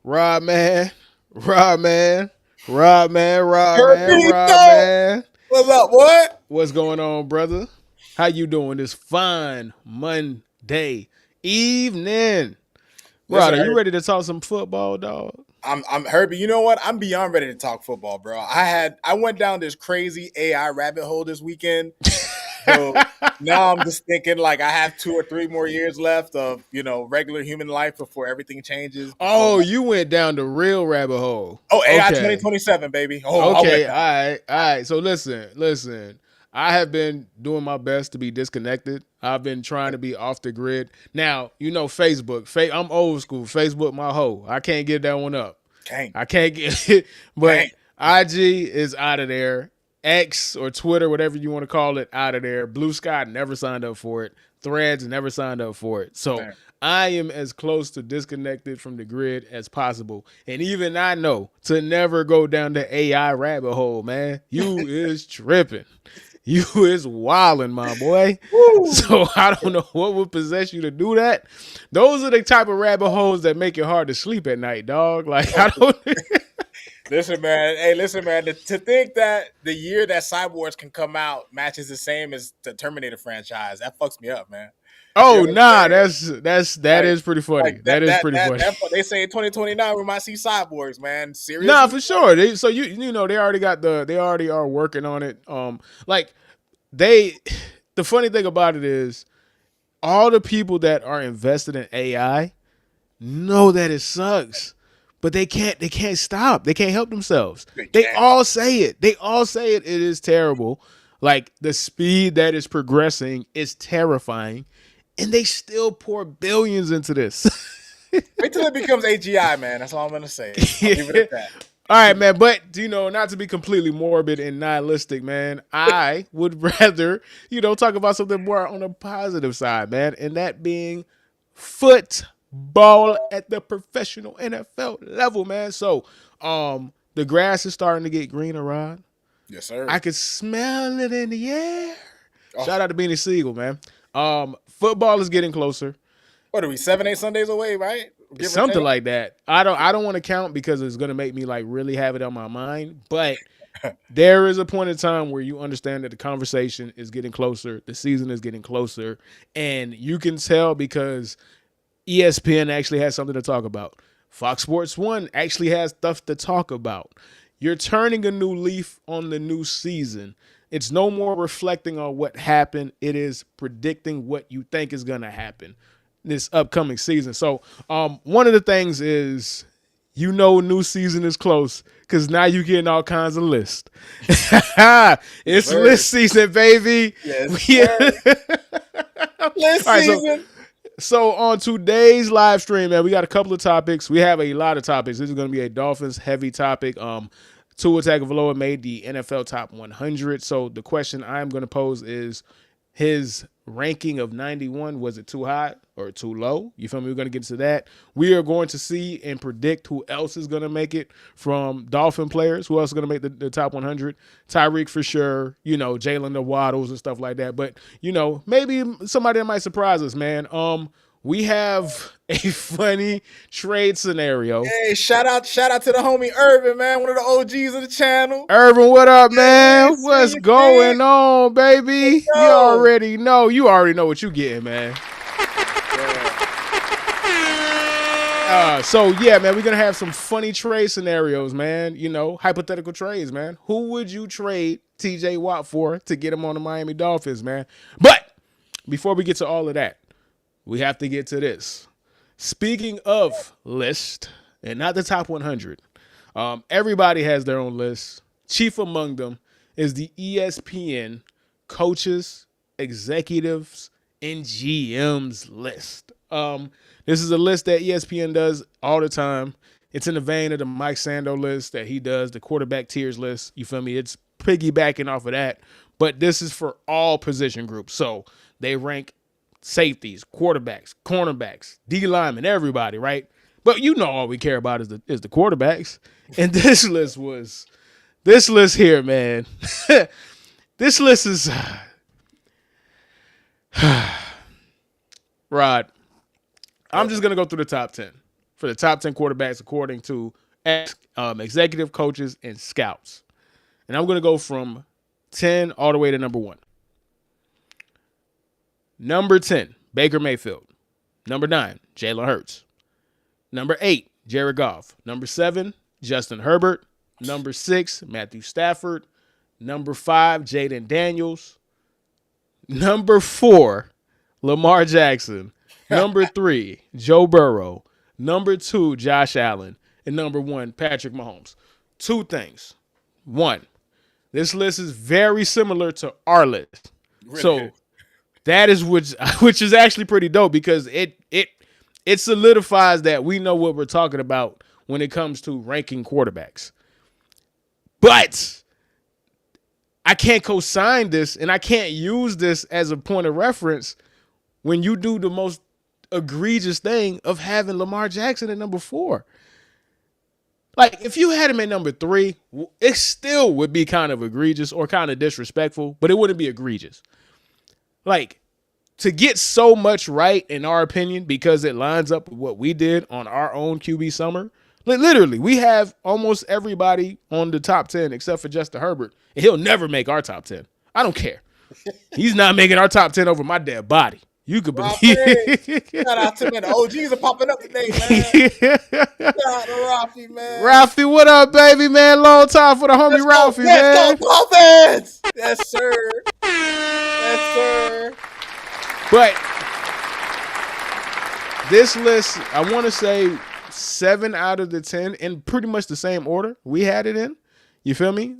Rob man, Rob man, Rob man, Rob man, Rob Herbito, man. what's up, boy? What's going on, brother? How you doing this fine Monday evening? Rod, Listen, are you Herb, ready to talk some football, dog? I'm Herbie. You know what? I'm beyond ready to talk football, bro. I went down this crazy AI rabbit hole this weekend. So now I'm just thinking like I have 2 or 3 more years left of regular human life before everything changes. Before Oh, you went down the real rabbit hole. AI Okay. 2027, baby. Oh, I went Okay, all down. right, all right. So listen. I have been doing my best to be disconnected. I've been trying to be off the grid. Now, Facebook. I'm old school. Facebook, my hoe. I can't get that one up. Can't, I can't get it. But can't. IG is out of there. X or Twitter, whatever you want to call it, out of there. Blue Sky never signed up for it. Threads never signed up for it. So Man. I am as close to disconnected from the grid as possible. And even I know to never go down the AI rabbit hole, man. You is tripping. You is wilding, my boy. Woo. So I don't know what would possess you to do that. Those are the type of rabbit holes that make it hard to sleep at night, dog. Like I don't. Listen, man. Hey, listen, man. To think that the year that Cyborgs can come out matches the same as the Terminator franchise, that fucks me up, man. You know Oh what I'm nah, saying? that Like, is pretty funny. like That that is that pretty that funny. that they say in 2029 we might see Cyborgs, man. Nah, Seriously? for sure. So they already are working on it. Like they, the funny thing about it is all the people that are invested in AI know that it sucks, but they can't stop. They can't help themselves. They They can't. all say it. They all say it. It is terrible. Like the speed that is progressing is terrifying, and they still pour billions into this. Wait till it becomes AGI, man. That's all I'm gonna say. I'll leave it Yeah. at that. All right, man. But not to be completely morbid and nihilistic, man. I would rather talk about something more on the positive side, man, and that being football at the professional NFL level, man. So, the grass is starting to get greener, Rod. Yes, I sir. could smell it in the air. Oh, Shout out to Beanie Siegel, man. Football is getting closer. what are we? 7, 8 Sundays away, right? Give or Something take. like that. I don't want to count because it's gonna make me like really have it on my mind. But there is a point in time where you understand that the conversation is getting closer, the season is getting closer, and you can tell because ESPN actually has something to talk about. Fox Sports 1 actually has stuff to talk about. You're turning a new leaf on the new season. It's no more reflecting on what happened. It is predicting what you think is going to happen this upcoming season. So, one of the things is, new season is close because now you're getting all kinds of lists. Yes, It's sir. list season, baby. Yes, All sir. Last right, so season. so on today's live stream, man, we got a couple of topics. We have a lot of topics. This is going to be a Dolphins heavy topic. Tua Tagovailoa made the NFL top 100. So the question I'm going to pose is, his ranking of 91, was it too high or too low? You feel me? We're going to get into that. We are going to see and predict who else is going to make it from Dolphin players. Who else is going to make the top 100? Tyreek for sure. Jalen the Waddles and stuff like that. But maybe somebody that might surprise us, man. We have a funny trade scenario. Hey, shout out to the homie Irvin, man. One of the OGs of the channel. Irvin, what up, Hey, man? see What's you, big. going on, baby? You Yo. already know. You already know what you getting, man. Yeah. So yeah, man, we're gonna have some funny trade scenarios, man. Hypothetical trades, man. Who would you trade TJ Watt for to get him on the Miami Dolphins, man? But before we get to all of that, we have to get to this. Speaking of list, and not the top 100, everybody has their own list. Chief among them is the ESPN coaches, executives, and GMs list. This is a list that ESPN does all the time. It's in the vein of the Mike Sando list that he does, the quarterback tiers list. You feel me? It's piggybacking off of that. But this is for all position groups. So they rank safeties, quarterbacks, cornerbacks, D linemen, everybody, right? But all we care about is the quarterbacks. And this list here, man. This list is Rod. I'm just gonna go through the top 10 for the top 10 quarterbacks according to executive coaches and scouts. And I'm going to go from 10 all the way to number 1. Number 10, Baker Mayfield. Number 9, Jalen Hurts. Number 8, Jared Goff. Number 7, Justin Herbert. Number 6, Matthew Stafford. Number 5, Jaden Daniels. Number 4, Lamar Jackson. Number 3, Joe Burrow. Number 2, Josh Allen. And number 1, Patrick Mahomes. 2 things. 1, this list is very similar to our list. Really? So that is which is actually pretty dope because it solidifies that we know what we're talking about when it comes to ranking quarterbacks. But I can't co-sign this and I can't use this as a point of reference when you do the most egregious thing of having Lamar Jackson at number 4. Like, if you had him at number 3, it still would be kind of egregious or kind of disrespectful, but it wouldn't be egregious. Like, to get so much right, in our opinion, because it lines up with what we did on our own QB summer, literally, we have almost everybody on the top 10 except for Justin Herbert, and he'll never make our top 10. I don't care. He's not making our top 10 over my dead body. You could believe it. Shout out to me. The OGs are popping up today, man. Shout out to Ralphie, man. Ralphie, what up, baby, man? Long time for the homie Ralphie, man. Let's go, Dolphins! Yes, sir. Yes, sir. But this list, I want to say 7 out of the 10 in pretty much the same order we had it in. You feel me?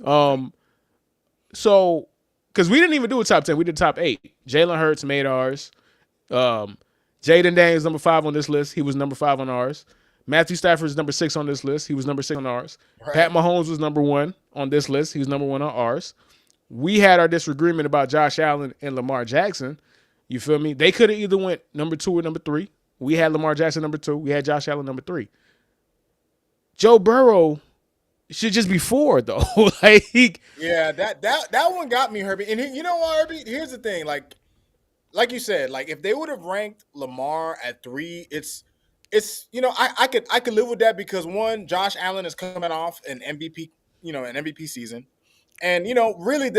So, because we didn't even do a top 10, we did top 8. Jalen Hurts made ours. Jaden Daniels number 5 on this list. He was number 5 on ours. Matthew Stafford is number 6 on this list. He was number 6 on ours. Right. Pat Mahomes was number 1 on this list. He was number 1 on ours. We had our disagreement about Josh Allen and Lamar Jackson. You feel me? They could have either went number 2 or number 3. We had Lamar Jackson number 2. We had Josh Allen number 3. Joe Burrow should just be 4 though. Yeah, that one got me, Herbie. And you know what, Herbie? Here's the thing, like you said, like if they would have ranked Lamar at 3, it's I could live with that because 1, Josh Allen is coming off an MVP season. And really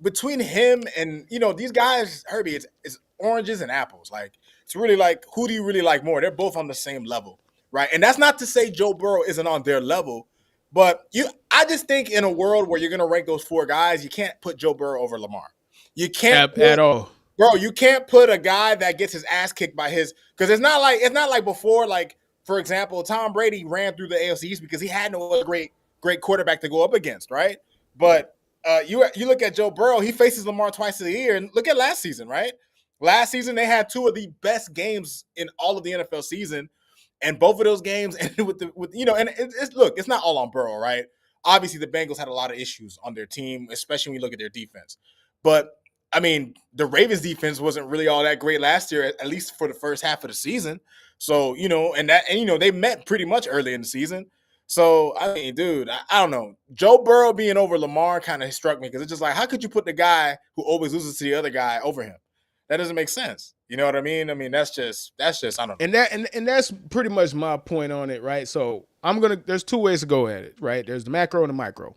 between him and these guys, Herbie, it's oranges and apples. Like it's really like, who do you really like more? They're both on the same level, right? And that's not to say Joe Burrow isn't on their level, but I just think in a world where you're gonna rank those 4 guys, you can't put Joe Burrow over Lamar. You can't at all. Bro, you can't put a guy that gets his ass kicked by because it's not like before. Like, for example, Tom Brady ran through the AFC East because he had no other great quarterback to go up against, right? But you look at Joe Burrow, he faces Lamar twice a year, and look at last season, right? Last season they had 2 of the best games in all of the NFL season, and both of those games ended and it's not all on Burrow, right? Obviously, the Bengals had a lot of issues on their team, especially when you look at their defense, but I mean, the Ravens defense wasn't really all that great last year, at least for the first half of the season. So, they met pretty much early in the season. So, I mean, dude, I don't know. Joe Burrow being over Lamar kind of struck me because it's just like, how could you put the guy who always loses to the other guy over him? That doesn't make sense. You know what I mean? I mean, that's just I don't know. And that's pretty much my point on it, right? So, there's 2 ways to go at it, right? There's the macro and the micro.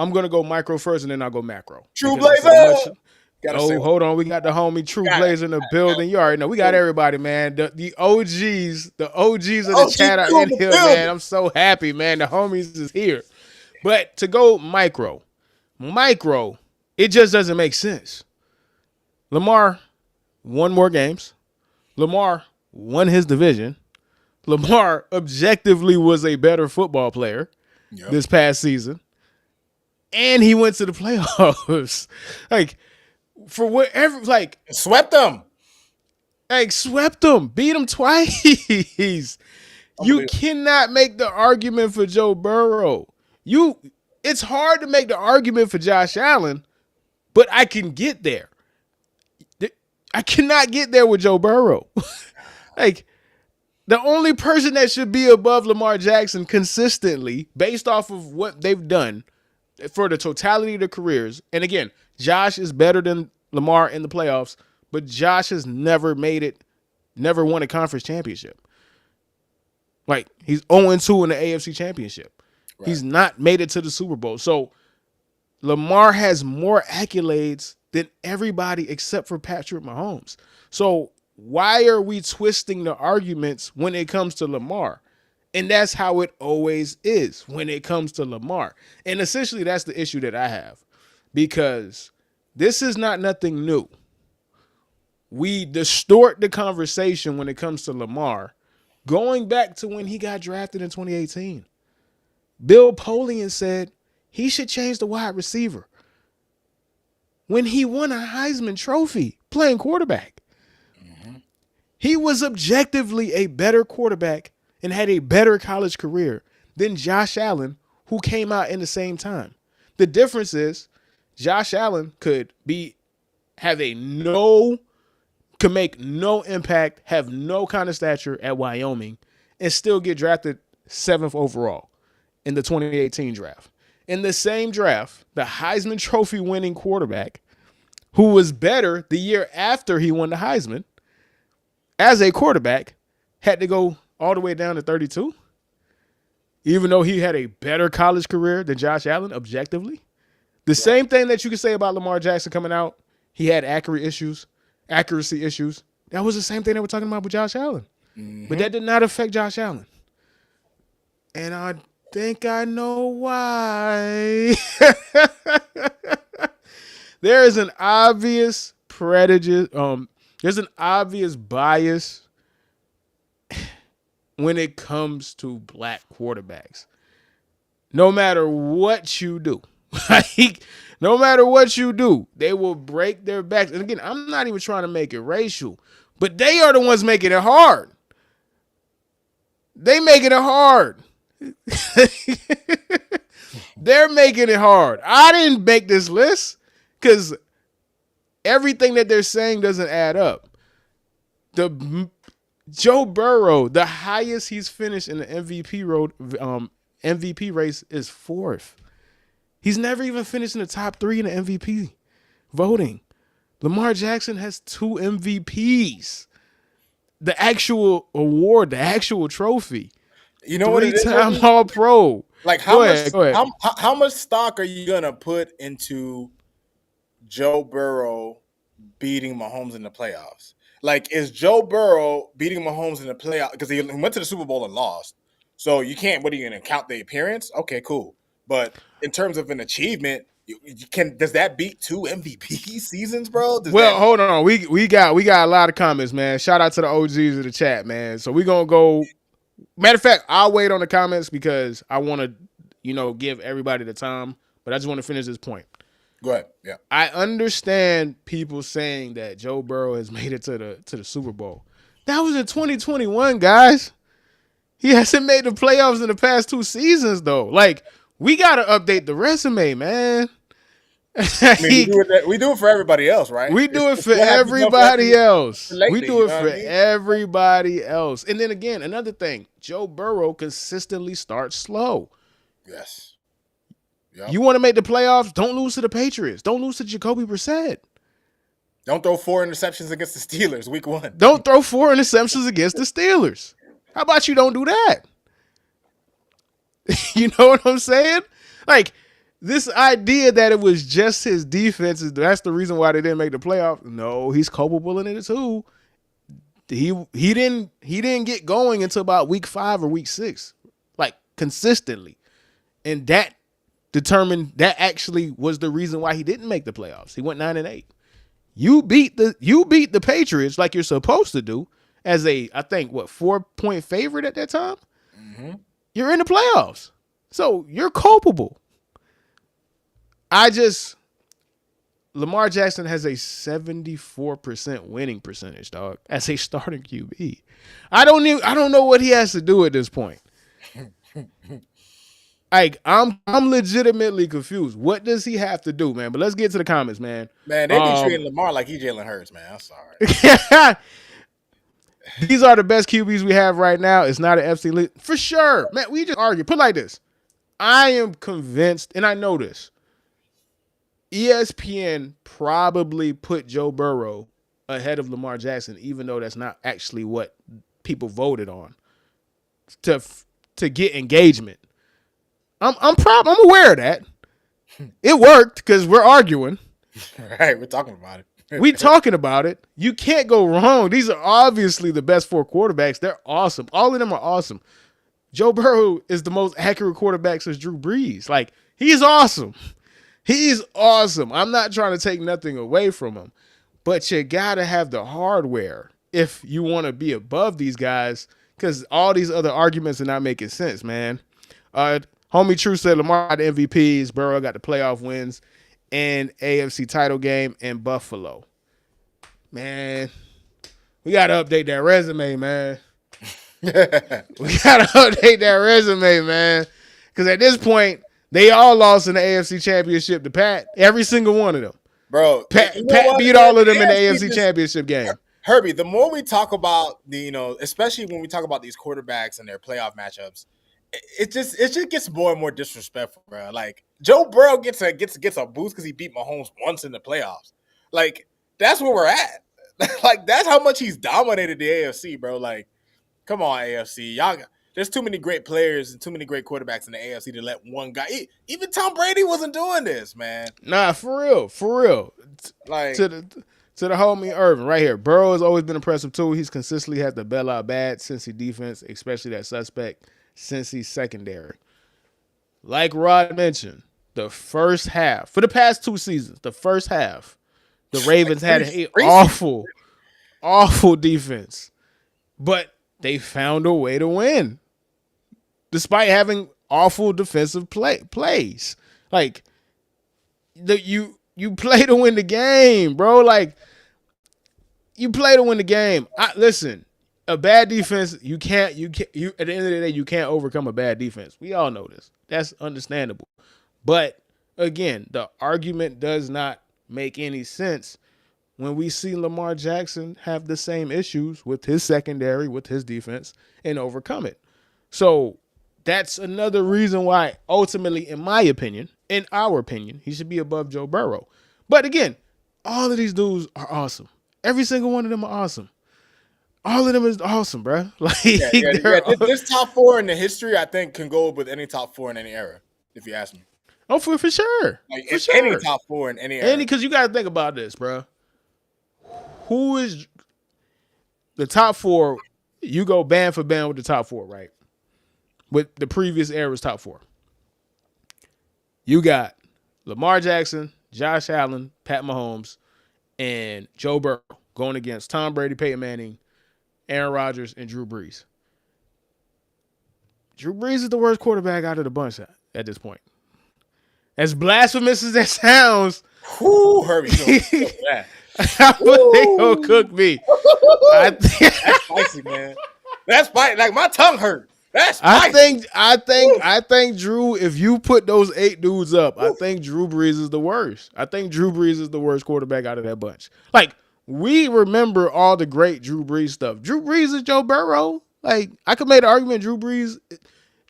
I'm going to go micro first and then I'll go macro. True Blazer! Hold on. We got the homie True Blazer in the building. You already know. We got everybody, man. The OGs of the chat are in here, man. I'm so happy, man. The homies is here. But to go micro, it just doesn't make sense. Lamar won more games. Lamar won his division. Lamar objectively was a better football player this past season. And he went to the playoffs. Like, for whatever, like swept them, beat them twice. You cannot make the argument for Joe Burrow. It's hard to make the argument for Josh Allen, but I can get there. I cannot get there with Joe Burrow. Like, the only person that should be above Lamar Jackson consistently, based off of what they've done for the totality of their careers, and again, Josh is better than Lamar in the playoffs, but Josh has never won a conference championship. Like, he's 0-2 in the AFC Championship. Right. He's not made it to the Super Bowl. So Lamar has more accolades than everybody except for Patrick Mahomes. So why are we twisting the arguments when it comes to Lamar? And that's how it always is when it comes to Lamar. And essentially, that's the issue that I have, because this is not nothing new. We distort the conversation when it comes to Lamar, going back to when he got drafted in 2018. Bill Polian said he should change the wide receiver when he won a Heisman Trophy playing quarterback. Mm-hmm. He was objectively a better quarterback and had a better college career than Josh Allen, who came out in the same time. The difference is Josh Allen could make no impact, have no kind of stature at Wyoming, and still get drafted 7th overall in the 2018 draft. In the same draft, the Heisman Trophy winning quarterback, who was better the year after he won the Heisman as a quarterback, had to go all the way down to 32, even though he had a better college career than Josh Allen objectively. The same thing that you could say about Lamar Jackson coming out. He had accuracy issues. That was the same thing they were talking about with Josh Allen. Mm-hmm. But that did not affect Josh Allen. And I think I know why. There is an obvious prejudice. There's an obvious bias when it comes to black quarterbacks. No matter what you do, no matter what you do, they will break their backs. And again, I'm not even trying to make it racial, but they are the ones making it hard. They making it hard. They're making it hard. I didn't make this list because everything that they're saying doesn't add up. Joe Burrow, the highest he's finished in the MVP race is 4th. He's never even finished in the top 3 in the MVP voting. Lamar Jackson has 2 MVPs. The actual award, the actual trophy. You know what it is? 3-time All-Pro. Like, how much stock are you going to put into Joe Burrow beating Mahomes in the playoffs? Like, is Joe Burrow beating Mahomes in the playoffs? Because he went to the Super Bowl and lost. So you can't, what are you going to count the appearance? Okay, cool. But in terms of an achievement, does that beat 2 MVP seasons, bro? Hold on. We got a lot of comments, man. Shout out to the OGs of the chat, man. So we're going to go. Matter of fact, I'll wait on the comments because I want to, give everybody the time. But I just want to finish this point. Go ahead. Yeah. I understand people saying that Joe Burrow has made it to the Super Bowl. That was in 2021, guys. He hasn't made the playoffs in the past 2 seasons, though. Like, we got to update the resume, man. I mean, we do it for everybody else, right? We do it for everybody else. We do it for everybody else. And then again, another thing, Joe Burrow consistently starts slow. Yes. Yep. You want to make the playoffs? Don't lose to the Patriots. Don't lose to Jacoby Brissett. Don't throw 4 interceptions against the Steelers week 1. Don't throw 4 interceptions against the Steelers. How about you don't do that? You know what I'm saying? Like, this idea that it was just his defense, that's the reason why they didn't make the playoffs. No, he's culpable in it too. He didn't get going until about week 5 or week 6, like consistently. And that actually was the reason why he didn't make the playoffs. He went 9-8. You beat the Patriots like you're supposed to do as a, I think, 4-point favorite at that time. Mm-hmm. You're in the playoffs. So you're culpable. Lamar Jackson has a 74% winning percentage, dog, as a starting QB. I don't know what he has to do at this point. Like, I'm legitimately confused. What does he have to do, man? But let's get to the comments, man. Man, they be treating Lamar like he Jalen Hurts, man. I'm sorry. These are the best QBs we have right now. It's not an FC league. For sure. Man, we just argue. Put it like this. I am convinced, and I know this, ESPN probably put Joe Burrow ahead of Lamar Jackson, even though that's not actually what people voted on. to to get engagement. I'm aware of that. It worked because we're arguing. Right, we're talking about it. We talking about it. You can't go wrong. These are obviously the best 4 quarterbacks. They're awesome. All of them are awesome. Joe Burrow is the most accurate quarterback since Drew Brees. Like, he's awesome. He's awesome. I'm not trying to take nothing away from him, but you got to have the hardware if you want to be above these guys, because all these other arguments are not making sense, man. Homie True said Lamar got the MVPs, Burrow got the playoff wins, and AFC title game in Buffalo. Man, we got to update that resume, man. We got to update that resume, man. Because at this point, they all lost in the AFC Championship to Pat. Every single one of them. Bro, Pat beat all of them in the AFC Championship game. Herbie, the more we talk about especially when we talk about these quarterbacks and their playoff matchups, it just gets more and more disrespectful, bro. Like, Joe Burrow gets a boost because he beat Mahomes once in the playoffs. Like, that's where we're at. Like, that's how much he's dominated the AFC, bro. Like, come on, AFC, y'all. There's too many great players and too many great quarterbacks in the AFC to let one guy. Even Tom Brady wasn't doing this, man. Nah, for real. Like, to the homie Irvin right here. Burrow has always been impressive too. He's consistently had the bailout bad Cincy defense, especially that suspect Cincy secondary. Like Rod mentioned, the first half for the past 2 seasons, the first half, the Ravens had an awful defense, but they found a way to win. Despite having awful defensive plays. Like, you play to win the game, bro. Like, you play to win the game. Listen, a bad defense, you at the end of the day, you can't overcome a bad defense. We all know this. That's understandable. But again, the argument does not make any sense when we see Lamar Jackson have the same issues with his secondary, with his defense, and overcome it. So that's another reason why, ultimately, in my opinion, in our opinion, he should be above Joe Burrow. But again, all of these dudes are awesome. Every single one of them are awesome. All of them is awesome, bro. Like, this top 4 in the history, I think, can go with any top 4 in any era, if you ask me. Oh, for sure. Like, for sure. Any top 4 in any era. Because you got to think about this, bro. Who is the top 4? You go band for band with the top 4, right? With the previous era's top 4. You got Lamar Jackson, Josh Allen, Pat Mahomes, and Joe Burrow going against Tom Brady, Peyton Manning, Aaron Rodgers, and Drew Brees. Drew Brees is the worst quarterback out of the bunch at this point. As blasphemous as that sounds, Herbie, they gonna cook me. That's spicy, man. That's spicy. Like, my tongue hurt. That's spicy. I think Drew, if you put those 8 dudes up, I think Drew Brees is the worst. I think Drew Brees is the worst quarterback out of that bunch. Like, we remember all the great Drew Brees stuff. Drew Brees is Joe Burrow. Like, I could make an argument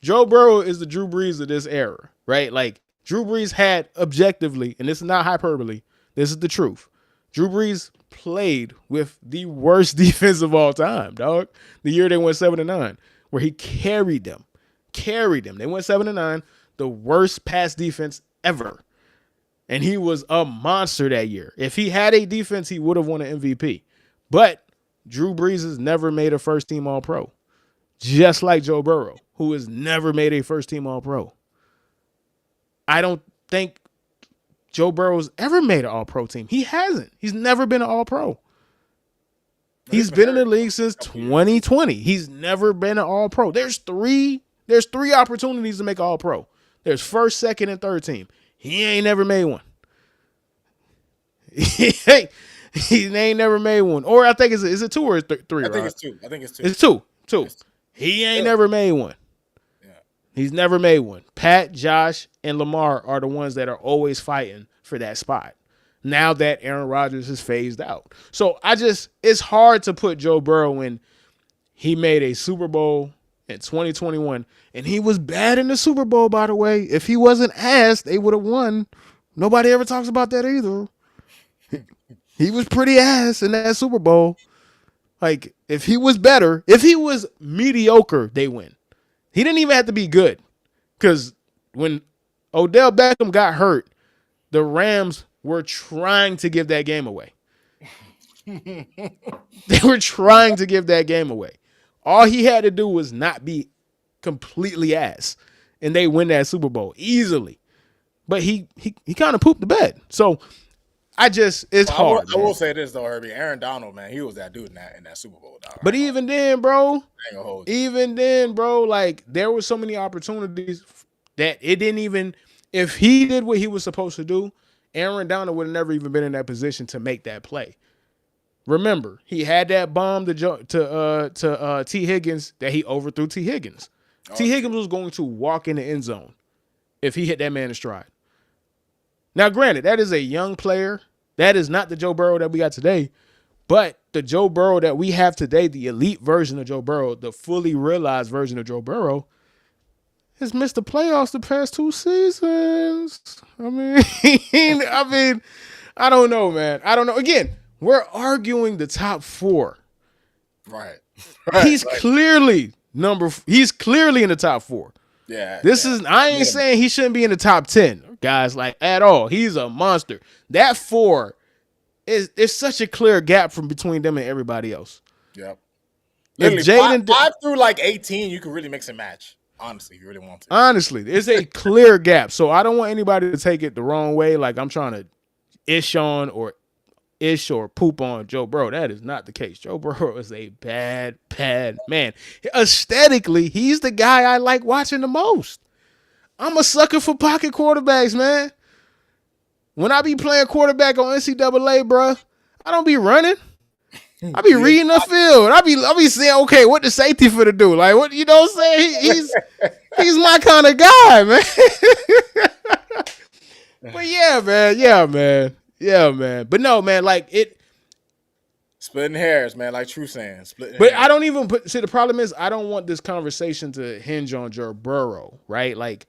Joe Burrow is the Drew Brees of this era, right? Like, Drew Brees had objectively, and this is not hyperbole, this is the truth. Drew Brees played with the worst defense of all time, dog. The year they went 7-9, where he carried them. They went 7-9, the worst pass defense ever. And he was a monster that year. If he had a defense, he would have won an MVP. But Drew Brees has never made a first-team All-Pro. Just like Joe Burrow, who has never made a first-team All-Pro. I don't think Joe Burrow's ever made an All-Pro team. He hasn't. He's never been an All-Pro. He's been in the league since 2020. He's never been an All-Pro. There's three opportunities to make an All-Pro. There's first, second, and third team. He ain't never made one. He ain't never made one. Or I think is it 2 or 3? I think it's 2. It's 2. He ain't never made one. Yeah. He's never made one. Pat, Josh, and Lamar are the ones that are always fighting for that spot. Now that Aaron Rodgers is phased out. So it's hard to put Joe Burrow when he made a Super Bowl in 2021. And he was bad in the Super Bowl, by the way. If he wasn't ass, they would have won. Nobody ever talks about that either. He was pretty ass in that Super Bowl. Like, if he was better, if he was mediocre, they win. He didn't even have to be good because when Odell Beckham got hurt, the Rams were trying to give that game away. They were trying to give that game away. All he had to do was not be completely ass, and they win that Super Bowl easily. But he kind of pooped the bed. So it's hard. I will say this though, Herbie. Aaron Donald, man, he was that dude in that Super Bowl. Dog. But even then, bro, like there were so many opportunities that it didn't even. If he did what he was supposed to do, Aaron Donald would have never even been in that position to make that play. Remember, he had that bomb to T. Higgins that he overthrew T. Higgins. T. Higgins was going to walk in the end zone if he hit that man in stride. Now, granted, that is a young player. That is not the Joe Burrow that we got today. But the Joe Burrow that we have today, the elite version of Joe Burrow, the fully realized version of Joe Burrow, has missed the playoffs the past 2 seasons. I mean, I don't know, man. I don't know. Again, we're arguing the top 4. Right. He's clearly he's clearly in the top 4. Yeah. I ain't saying he shouldn't be in the top 10, guys, like at all. He's a monster. That 4 is such a clear gap from between them and everybody else. Yep. If Jaden 5 through like 18, you can really mix and match. Honestly, if you really want to. Honestly, there's a clear gap. So I don't want anybody to take it the wrong way. Like I'm trying to ish or poop on Joe Burrow. That is not the case. Joe Burrow is a bad man. Aesthetically, he's the guy I like watching the most. I'm a sucker for pocket quarterbacks, man. When I be playing quarterback on NCAA, bro, I don't be running. I be reading the field. I be saying, okay, what the safety for to do? Like, what, you know what I'm saying? He's my kind of guy, man. But yeah, man. But no, man, like it. Splitting hairs, man, like True saying. Splitting But hairs. I don't even see the problem is I don't want this conversation to hinge on Joe Burrow, right? Like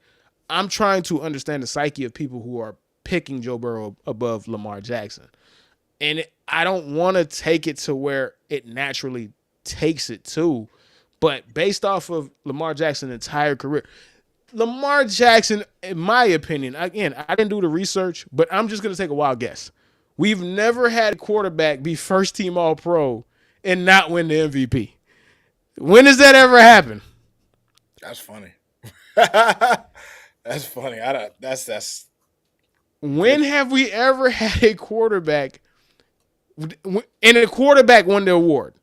I'm trying to understand the psyche of people who are picking Joe Burrow above Lamar Jackson. And I don't want to take it to where it naturally takes it to. But based off of Lamar Jackson's entire career, Lamar Jackson, in my opinion, again, I didn't do the research, but I'm just going to take a wild guess. We've never had a quarterback be first team All-Pro and not win the MVP. When does that ever happen? That's funny. That's funny. That's. When have we ever had a quarterback and a quarterback won the award?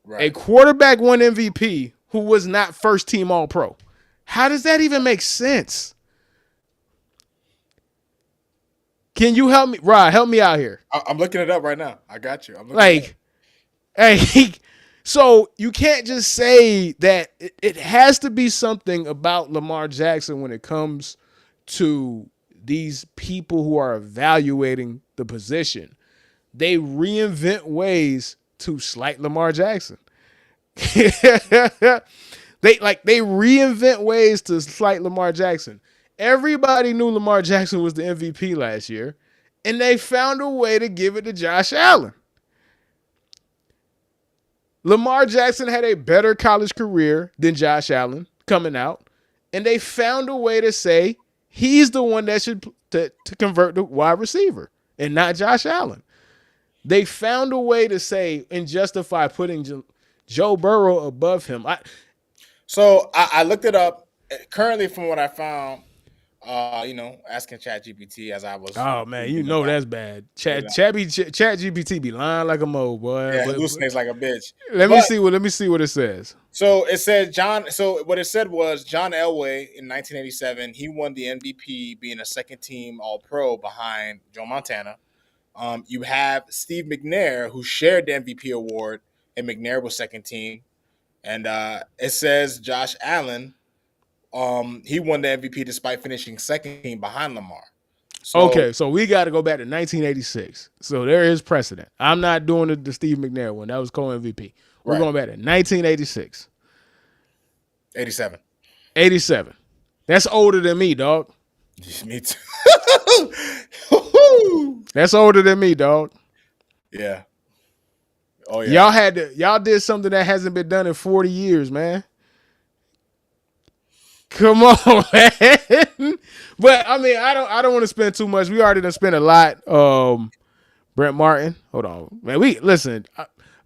Right. A quarterback won MVP who was not first team All-Pro. How does that even make sense? Can you help me? Rod, help me out here. I'm looking it up right now. I got you. So you can't just say that it has to be something about Lamar Jackson when it comes to these people who are evaluating the position. They reinvent ways to slight Lamar Jackson. They reinvent ways to slight Lamar Jackson. Everybody knew Lamar Jackson was the MVP last year, and they found a way to give it to Josh Allen. Lamar Jackson had a better college career than Josh Allen coming out, and they found a way to say he's the one that should to convert the wide receiver and not Josh Allen. They found a way to say and justify putting Joe Burrow above him. So I looked it up. Currently, from what I found, asking ChatGPT as I was. Oh man, that's bad. ChatGPT be lying like a mole, boy. Yeah, hallucinates like a bitch. Let me see what it says. So it said So what it said was John Elway in 1987. He won the MVP, being a second team All Pro behind Joe Montana. You have Steve McNair, who shared the MVP award, and McNair was second team. And it says Josh Allen. He won the MVP despite finishing second team behind Lamar. So we got to go back to 1986. So there is precedent. I'm not doing the Steve McNair one. That was co-MVP. We're going back to 1986. 87. 87. That's older than me, dog. Me too. That's older than me, dog. Yeah. Oh yeah. Y'all did something that hasn't been done in 40 years, man. Come on, man. But I mean, I don't want to spend too much. We already done spent a lot. Brent Martin, hold on, man. We listen.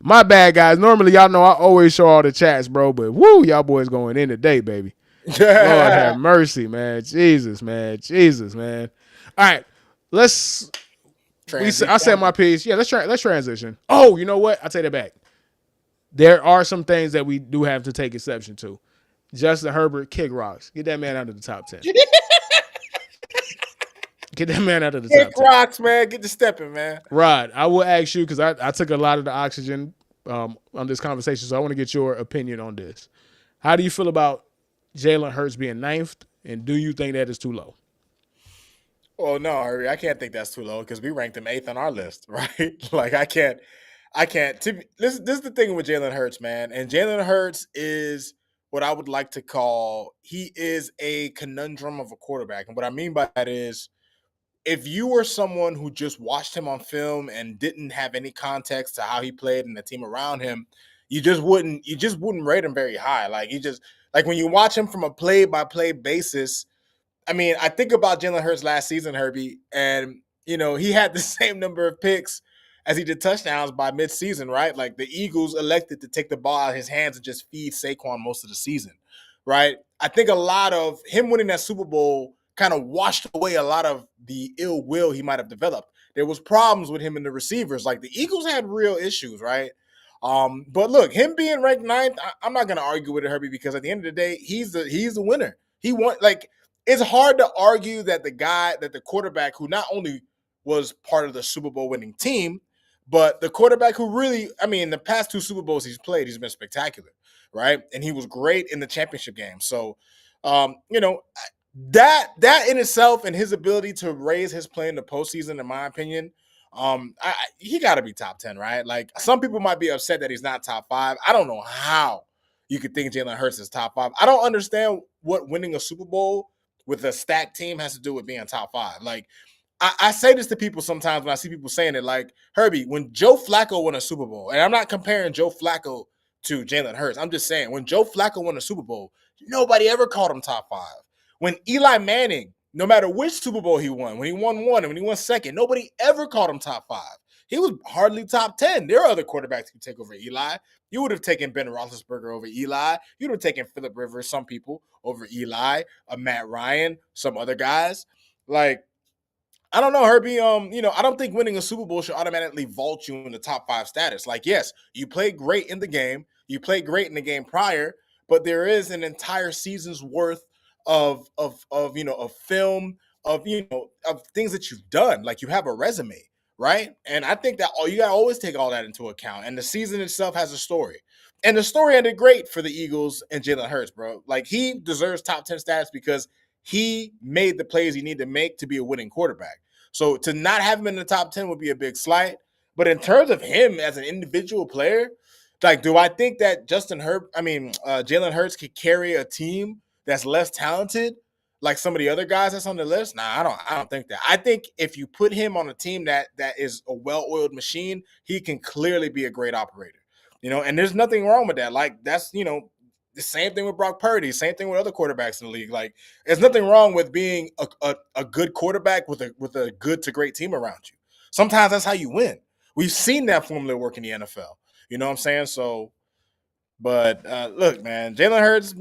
My bad, guys. Normally, y'all know I always show all the chats, bro. But woo, y'all boys going in today, baby. Lord have mercy, man. Jesus, man. Jesus, man. All right, let's. I said my piece. Yeah, let's transition. Oh, you know what? I take that back. There are some things that we do have to take exception to. Justin Herbert, kick rocks. Get that man out of the top 10. Get that man out of the Kick top 10. rocks, man. Get to stepping, man. Rod, I will ask you because I took a lot of the oxygen on this conversation, so I want to get your opinion on this. How do you feel about Jalen Hurts being ninth, and do you think that is too low? Well, no, Harry, I can't think that's too low because we ranked him 8th on our list, right? Like I can't. This is the thing with Jalen Hurts, man. And Jalen Hurts is what I would like to call he is a conundrum of a quarterback. And what I mean by that is if you were someone who just watched him on film and didn't have any context to how he played and the team around him, you just wouldn't rate him very high. Like you just like when you watch him from a play by play basis. I mean, I think about Jalen Hurts last season, Herbie, and he had the same number of picks as he did touchdowns by midseason, right? Like the Eagles elected to take the ball out of his hands and just feed Saquon most of the season, right? I think a lot of him winning that Super Bowl kind of washed away a lot of the ill will he might have developed. There was problems with him and the receivers. Like the Eagles had real issues, right? But look, him being ranked ninth, I'm not going to argue with it, Herbie, because at the end of the day, he's the winner. He won. Like it's hard to argue that the quarterback who not only was part of the Super Bowl winning team, but the quarterback who really, I mean, the past 2 Super Bowls he's played, he's been spectacular, right? And he was great in the championship game. So, you know, that in itself and his ability to raise his play in the postseason, in my opinion, he got to be top 10, right? Like some people might be upset that he's not top 5. I don't know how you could think Jalen Hurts is top 5. I don't understand what winning a Super Bowl with a stacked team has to do with being top 5. Like I say this to people sometimes when I see people saying it, like Herbie, when Joe Flacco won a Super Bowl, and I'm not comparing Joe Flacco to Jalen Hurts. I'm just saying when Joe Flacco won a Super Bowl, nobody ever called him top 5. When Eli Manning, no matter which Super Bowl he won, when he won one and when he won second, nobody ever called him top 5. He was hardly top 10. There are other quarterbacks who take over Eli. You would have taken Ben Roethlisberger over Eli. You would have taken Phillip Rivers, some people, over Eli, Matt Ryan, some other guys. Like, I don't know, Herbie. I don't think winning a Super Bowl should automatically vault you in the top 5 status. Like, yes, you played great in the game. You played great in the game prior, but there is an entire season's worth of film of things that you've done. Like you have a resume, right? And I think that you got to always take all that into account. And the season itself has a story, and the story ended great for the Eagles and Jalen Hurts, bro. Like he deserves top 10 status because he made the plays he needed to make to be a winning quarterback. So to not have him in the top 10 would be a big slight. But in terms of him as an individual player, like, do I think that Jalen Hurts could carry a team that's less talented like some of the other guys that's on the list? Nah, I don't think that. I think if you put him on a team that is a well-oiled machine, he can clearly be a great operator. And there's nothing wrong with that. Like that's, the same thing with Brock Purdy, same thing with other quarterbacks in the league. Like there's nothing wrong with being a good quarterback with a good to great team around you. Sometimes that's how you win. We've seen that formula work in the NFL. You know what I'm saying? So, but look, man, Jalen Hurts,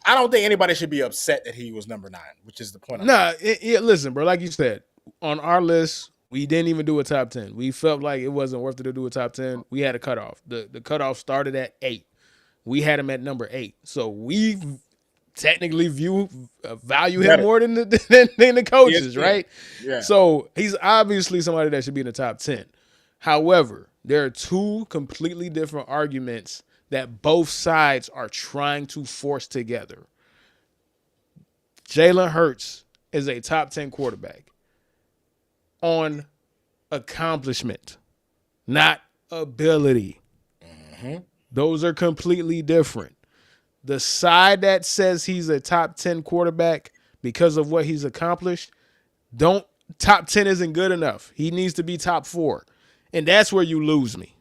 I don't think anybody should be upset that he was number 9, which is the point. Listen, bro, like you said, on our list, we didn't even do a top 10. We felt like it wasn't worth it to do a top 10. We had a cutoff. The cutoff started at 8. We had him at number 8. So we technically value him more than the coaches, right? Yeah. So he's obviously somebody that should be in the top 10. However, there are 2 completely different arguments that both sides are trying to force together. Jalen Hurts is a top 10 quarterback on accomplishment, not ability. Mm-hmm. Those are completely different. The side that says he's a top 10 quarterback because of what he's accomplished, top 10 isn't good enough. He needs to be top 4. And that's where you lose me.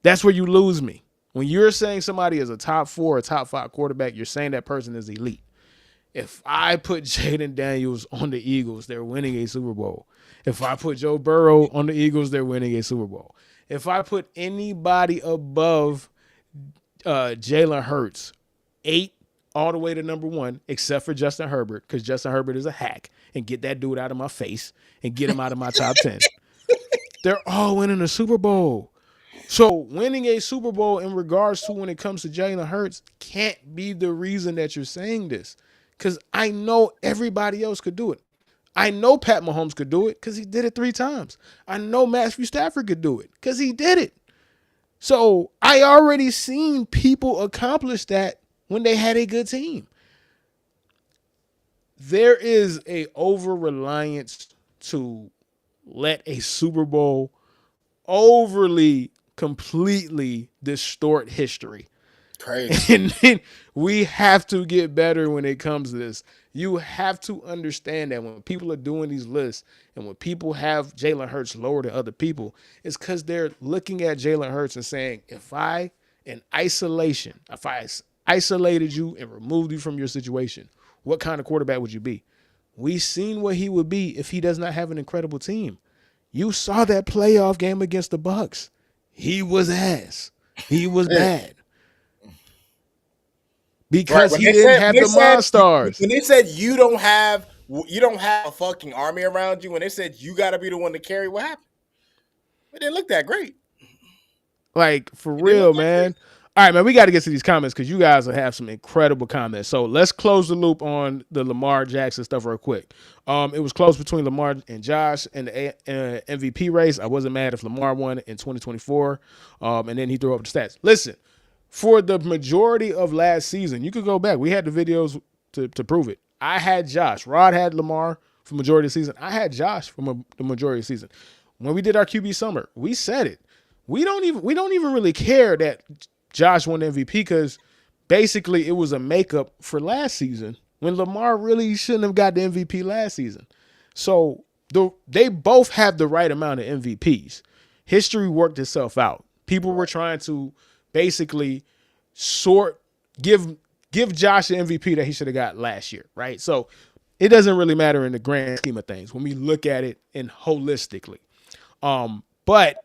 That's where you lose me. When you're saying somebody is a top 4 or top 5 quarterback, you're saying that person is elite. If I put Jaden Daniels on the Eagles, they're winning a Super Bowl. If I put Joe Burrow on the Eagles, they're winning a Super Bowl. If I put anybody above Jalen Hurts, 8 all the way to number 1, except for Justin Herbert, because Justin Herbert is a hack, and get that dude out of my face and get him out of my top 10. They're all winning a Super Bowl. So winning a Super Bowl in regards to when it comes to Jalen Hurts can't be the reason that you're saying this. Because I know everybody else could do it. I know Pat Mahomes could do it because he did it 3 times. I know Matthew Stafford could do it because he did it. So I already seen people accomplish that when they had a good team. There is a over-reliance to let a Super Bowl overly, completely distort history. Crazy. And then we have to get better when it comes to this. You have to understand that when people are doing these lists and when people have Jalen Hurts lower than other people, it's because they're looking at Jalen Hurts and saying, if I isolated you and removed you from your situation, what kind of quarterback would you be? We've seen what he would be if he does not have an incredible team. You saw that playoff game against the Bucks. He was ass. He was bad. Because he didn't have the Monstars. When they said you don't have a fucking army around you, when they said you got to be the one to carry, what happened? It didn't look that great. Like, for real, man. All right, man, we got to get to these comments because you guys will have some incredible comments. So let's close the loop on the Lamar Jackson stuff real quick. It was close between Lamar and Josh in the MVP race. I wasn't mad if Lamar won in 2024, and then he threw up the stats. Listen, for the majority of last season, you could go back. We had the videos to prove it. I had Josh. Rod had Lamar for majority of the season. I had Josh for the majority of the season. When we did our QB summer, we said it. We don't even really care that Josh won the MVP because basically it was a makeup for last season when Lamar really shouldn't have got the MVP last season. So they both have the right amount of MVPs. History worked itself out. People were trying to basically give Josh the MVP that he should have got last year, right? So it doesn't really matter in the grand scheme of things when we look at it in holistically. But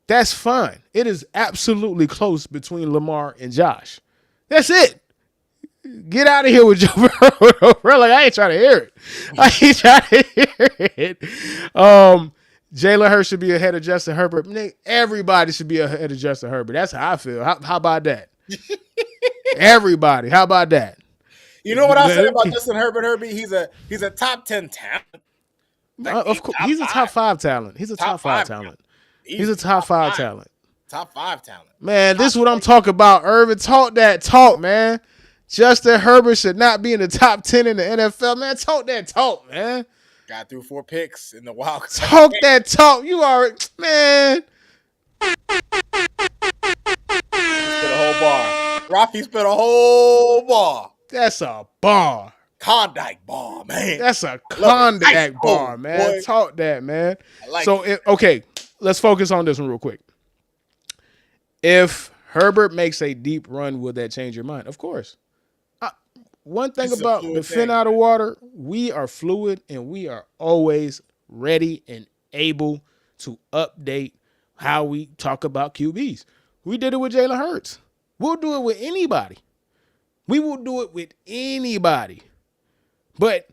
that's fine. It is absolutely close between Lamar and Josh. That's it. Get out of here with Joe Burrow. Like, I ain't trying to hear it. Jalen Hurts should be ahead of Justin Herbert. Everybody should be ahead of Justin Herbert. That's how I feel. How about that? Everybody. How about that? You know what I said about Justin Herbert? Herbie, he's a top 10 talent. Like of course, he's a top 5 talent. He's a top 5 talent. He's a top 5 talent. Top 5 talent. Man, this is what I'm talking about, Irvin. Talk that talk, man. Justin Herbert should not be in the top 10 in the NFL, man. Talk that talk, man. Got through 4 picks in the wild card. Talk that talk. You already, man. Spit a whole bar. Rafi spit a whole bar. That's a bar. Klondike bar, man. That's a Klondike bar, man. Boy. Talk that, man. Okay, let's focus on this one real quick. If Herbert makes a deep run, will that change your mind? Of course. One thing about the Phin Outta water, we are fluid and we are always ready and able to update how we talk about QBs. We did it with Jalen Hurts. We'll do it with anybody. We will do it with anybody. But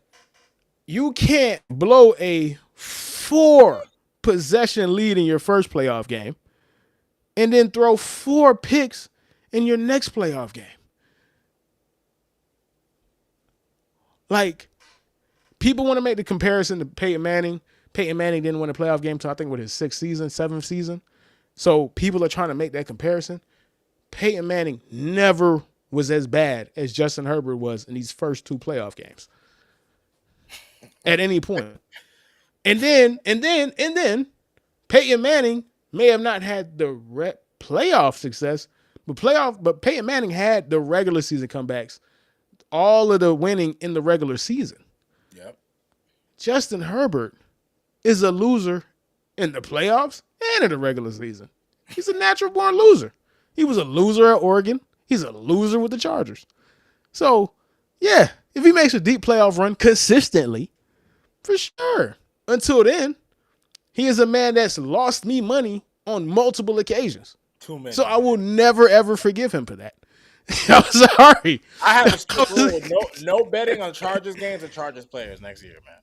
you can't blow a 4-possession lead in your first playoff game and then throw 4 picks in your next playoff game. Like, people want to make the comparison to Peyton Manning. Peyton Manning didn't win a playoff game until I think his 6th season, 7th season. So people are trying to make that comparison. Peyton Manning never was as bad as Justin Herbert was in these first 2 playoff games at any point. And then Peyton Manning may have not had the playoff success, but Peyton Manning had the regular season comebacks, all of the winning in the regular season. Yep. Justin Herbert is a loser in the playoffs and in the regular season. He's a natural born loser. He was a loser at Oregon. He's a loser with the Chargers. So, yeah, if he makes a deep playoff run consistently, for sure. Until then, he is a man that's lost me money on multiple occasions. Too So many, I man. will never ever forgive him for that. I'm sorry. I have a strict rule: no betting on Chargers games or Chargers players next year, man.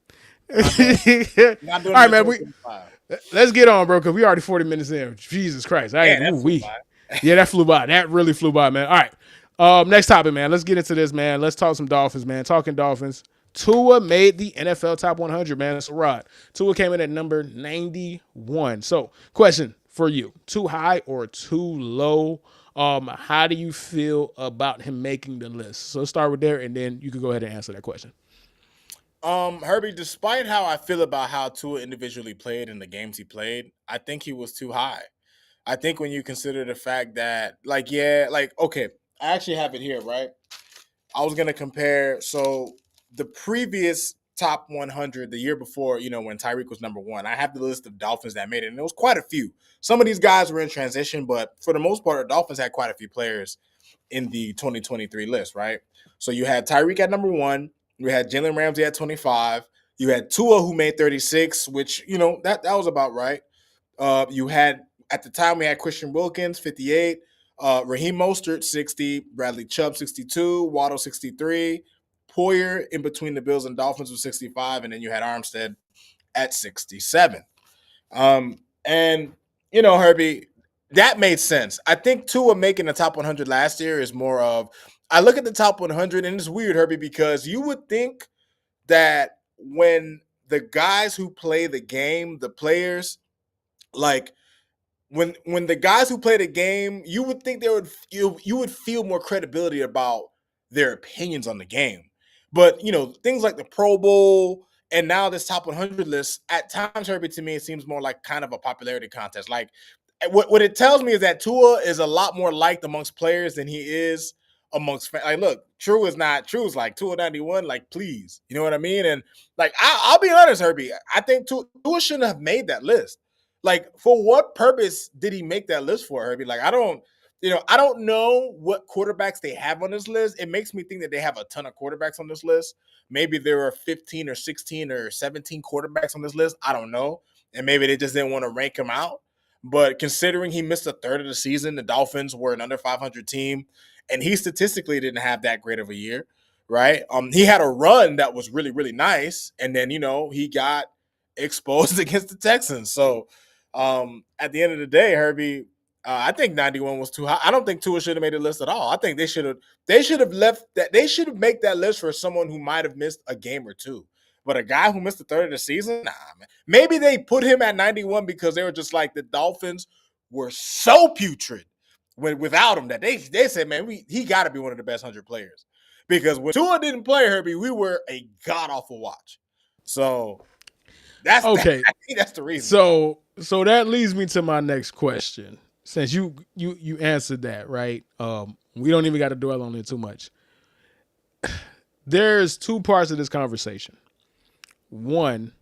Not doing All not doing it right, in man. 2025. Let's get on, bro, because we already 40 minutes in. Jesus Christ. I ain't Man, that ooh flew we. by. Yeah, that flew by. That really flew by, man. All right. Next topic, man. Let's get into this, man. Let's talk some Dolphins, man. Talking Dolphins. Tua made the NFL top 100, man. That's a rod. Tua came in at number 91. So, question for you: too high or too low? How do you feel about him making the list? So let's start with there, and then you can go ahead and answer that question. Herbie, despite how I feel about how Tua individually played in the games he played, I think he was too high. I think when you consider the fact that, like, yeah, like, okay, I actually have it here, right? I was gonna compare. So the previous top 100, the year before, when Tyreek was number one, I have the list of Dolphins that made it, and it was quite a few. Some of these guys were in transition, but for the most part, the Dolphins had quite a few players in the 2023 list, right? So you had Tyreek at number one, you had Jalen Ramsey at 25, you had Tua who made 36, which that was about right. You had at the time we had Christian Wilkins 58, Raheem Mostert 60, Bradley Chubb 62, Waddle 63, Poyer in between the Bills and Dolphins was 65, and then you had Armstead at 67. And Herbie, that made sense. I think Tua making the top 100 last year is more of, I look at the top 100 and it's weird, Herbie, because you would think that when the guys who play the game, the players, like when the guys who play the game, you would think you would feel more credibility about their opinions on the game. But things like the Pro Bowl and now this top 100 list, at times, Herbie, to me, it seems more like kind of a popularity contest. Like what it tells me is that Tua is a lot more liked amongst players than he is amongst fans. Like, look, True is not True is like Tua 91. Like, please, you know what I mean? And like, I'll be honest, Herbie, I think Tua shouldn't have made that list. Like, for what purpose did he make that list for, Herbie? Like, I don't know what quarterbacks they have on this list. It makes me think that they have a ton of quarterbacks on this list. Maybe there are 15 or 16 or 17 quarterbacks on this list. I don't know. And maybe they just didn't want to rank him out. But considering he missed a third of the season, the Dolphins were an under 500 team, and he statistically didn't have that great of a year, right? He had a run that was really, really nice, and then he got exposed against the Texans. So at the end of the day, Herbie, I think 91 was too high. I don't think Tua should have made the list at all. I think they should have left that. They should have made that list for someone who might have missed a game or two. But a guy who missed a third of the season, nah, man. Maybe they put him at 91 because they were just like, the Dolphins were so putrid without him that they said, man, he got to be one of the best 100 players. Because when Tua didn't play, Herbie, we were a god awful watch. So Okay. I think that's the reason. So that leads me to my next question. Since you answered that, right? We don't even got to dwell on it too much. There's two parts of this conversation. One,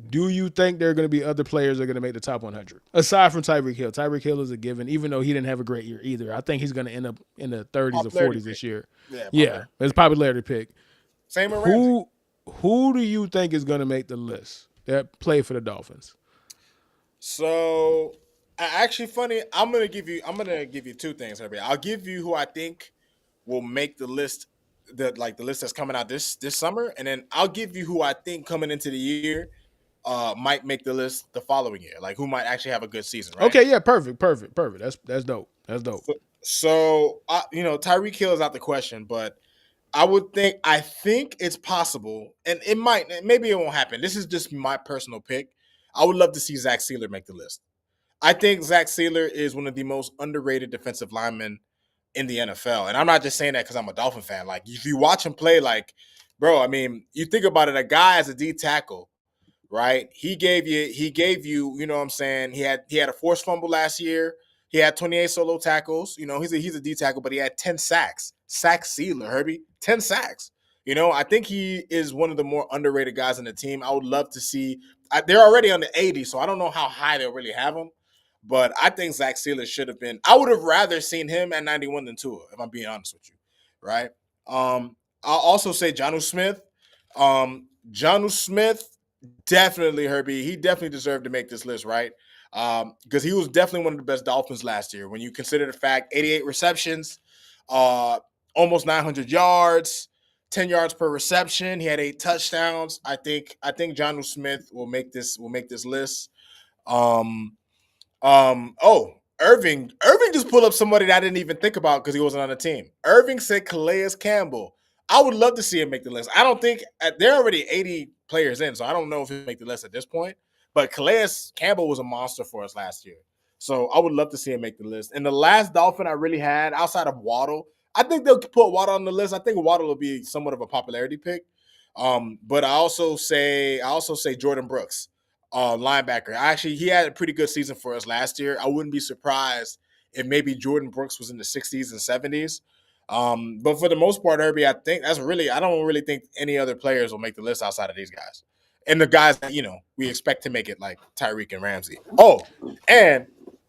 do you think there are going to be other players that are going to make the top 100 aside from Tyreek Hill? Tyreek Hill is a given, even though he didn't have a great year either. I think he's going to end up in the 30s or Popularity 40s this pick. year. Yeah, It's a popularity pick. same with Ramsey. Who do you think is going to make the list that play for the Dolphins? So, actually, funny. I'm gonna give you two things, Herbie. I'll give you who I think will make the list, the list that's coming out this summer, and then I'll give you who I think coming into the year might make the list the following year, like who might actually have a good season, right? Okay, yeah, perfect. That's dope. That's dope. So, Tyreek Hill is out the question, but I think it's possible, and maybe it won't happen. This is just my personal pick. I would love to see Zach Sealer make the list. I think Zach Sealer is one of the most underrated defensive linemen in the NFL. And I'm not just saying that because I'm a Dolphin fan. Like, if you watch him play, like, bro, I mean, you think about it, a guy as a D tackle, right? He gave you, you know what I'm saying? He had a forced fumble last year. He had 28 solo tackles. He's a D tackle, but he had 10 sacks. Sack Sealer, Herbie, 10 sacks. I think he is one of the more underrated guys in the team. I would love to see. They're already on the 80, so I don't know how high they'll really have him. But I think Zach Sealer should have been. I would have rather seen him at 91 than Tua, if I'm being honest with you. Right. I'll also say Jonnu Smith. Jonnu Smith definitely, Herbie. He definitely deserved to make this list, right? Because he was definitely one of the best Dolphins last year. When you consider the fact 88 receptions, uh, almost 900 yards, 10 yards per reception. He had 8 touchdowns. I think Jonnu Smith will make this list. Um, Irving just pulled up somebody that I didn't even think about because he wasn't on the team. Irving said Calais Campbell. I would love to see him make the list. I don't think they're already 80 players in, so I don't know if he'll make the list at this point. But Calais Campbell was a monster for us last year. So I would love to see him make the list. And the last Dolphin I really had outside of Waddle, I think they'll put Waddle on the list. I think Waddle will be somewhat of a popularity pick. But I also say Jordan Brooks, linebacker. Actually, he had a pretty good season for us last year. I wouldn't be surprised if maybe Jordan Brooks was in the 60s and 70s. But for the most part, Herbie, I don't really think any other players will make the list outside of these guys. And the guys that, we expect to make it, like Tyreek and Ramsey. Oh, and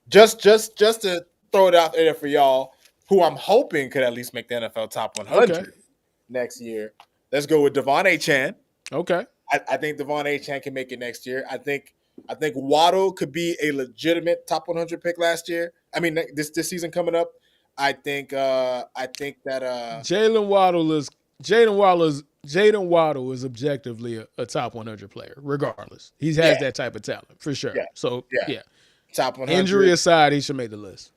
just to throw it out there for y'all, who I'm hoping could at least make the NFL top Okay. 100 next year. Let's go with Devon A. Chan. Okay. I think Devon A. Chan can make it next year. I think Waddle could be a legitimate top 100 pick last year. I mean, this season coming up. I think that Jalen Waddle is Jaden Waddle is objectively a top 100 player, regardless. He has yeah, that type of talent for sure. yeah, So yeah, yeah, top injury 100. aside, he should make the list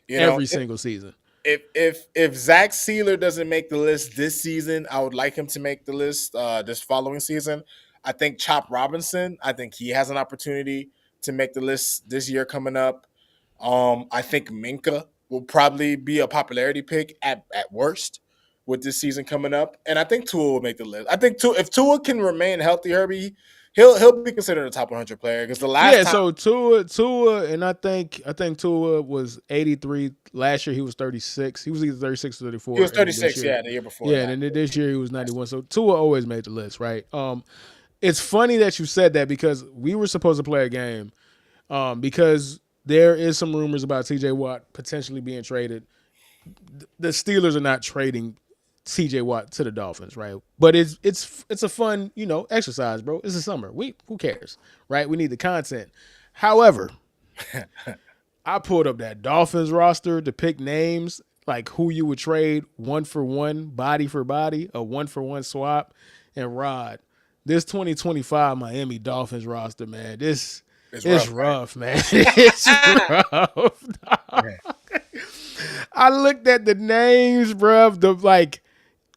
You know, every single season. if Zach Sealer doesn't make the list this season, I would like him to make the list this following season. I think Chop Robinson. I think he has an opportunity to make the list this year coming up. I think Minka will probably be a popularity pick at worst with this season coming up, and I think Tua will make the list. I think if Tua can remain healthy, Herbie, he'll be considered a top 100 player because the last Yeah, time so Tua, and I think Tua was 83 last year. He was 36. He was either 36 or he 34, was and then this 36, year, yeah, the year before yeah, and that. then this year he was 91. So Tua always made the list, right? It's funny that you said that because we were supposed to play a game, because there is some rumors about T.J. Watt potentially being traded. The Steelers are not trading T.J. Watt to the Dolphins, right? But it's a fun, exercise, bro. It's the summer. Who cares, right? We need the content. However, I pulled up that Dolphins roster to pick names like who you would trade one for one, body for body, a one for one swap, and Rod. This 2025 Miami Dolphins roster, man, this It's it's rough, rough, man. It's rough. right? I looked at the names, bruv.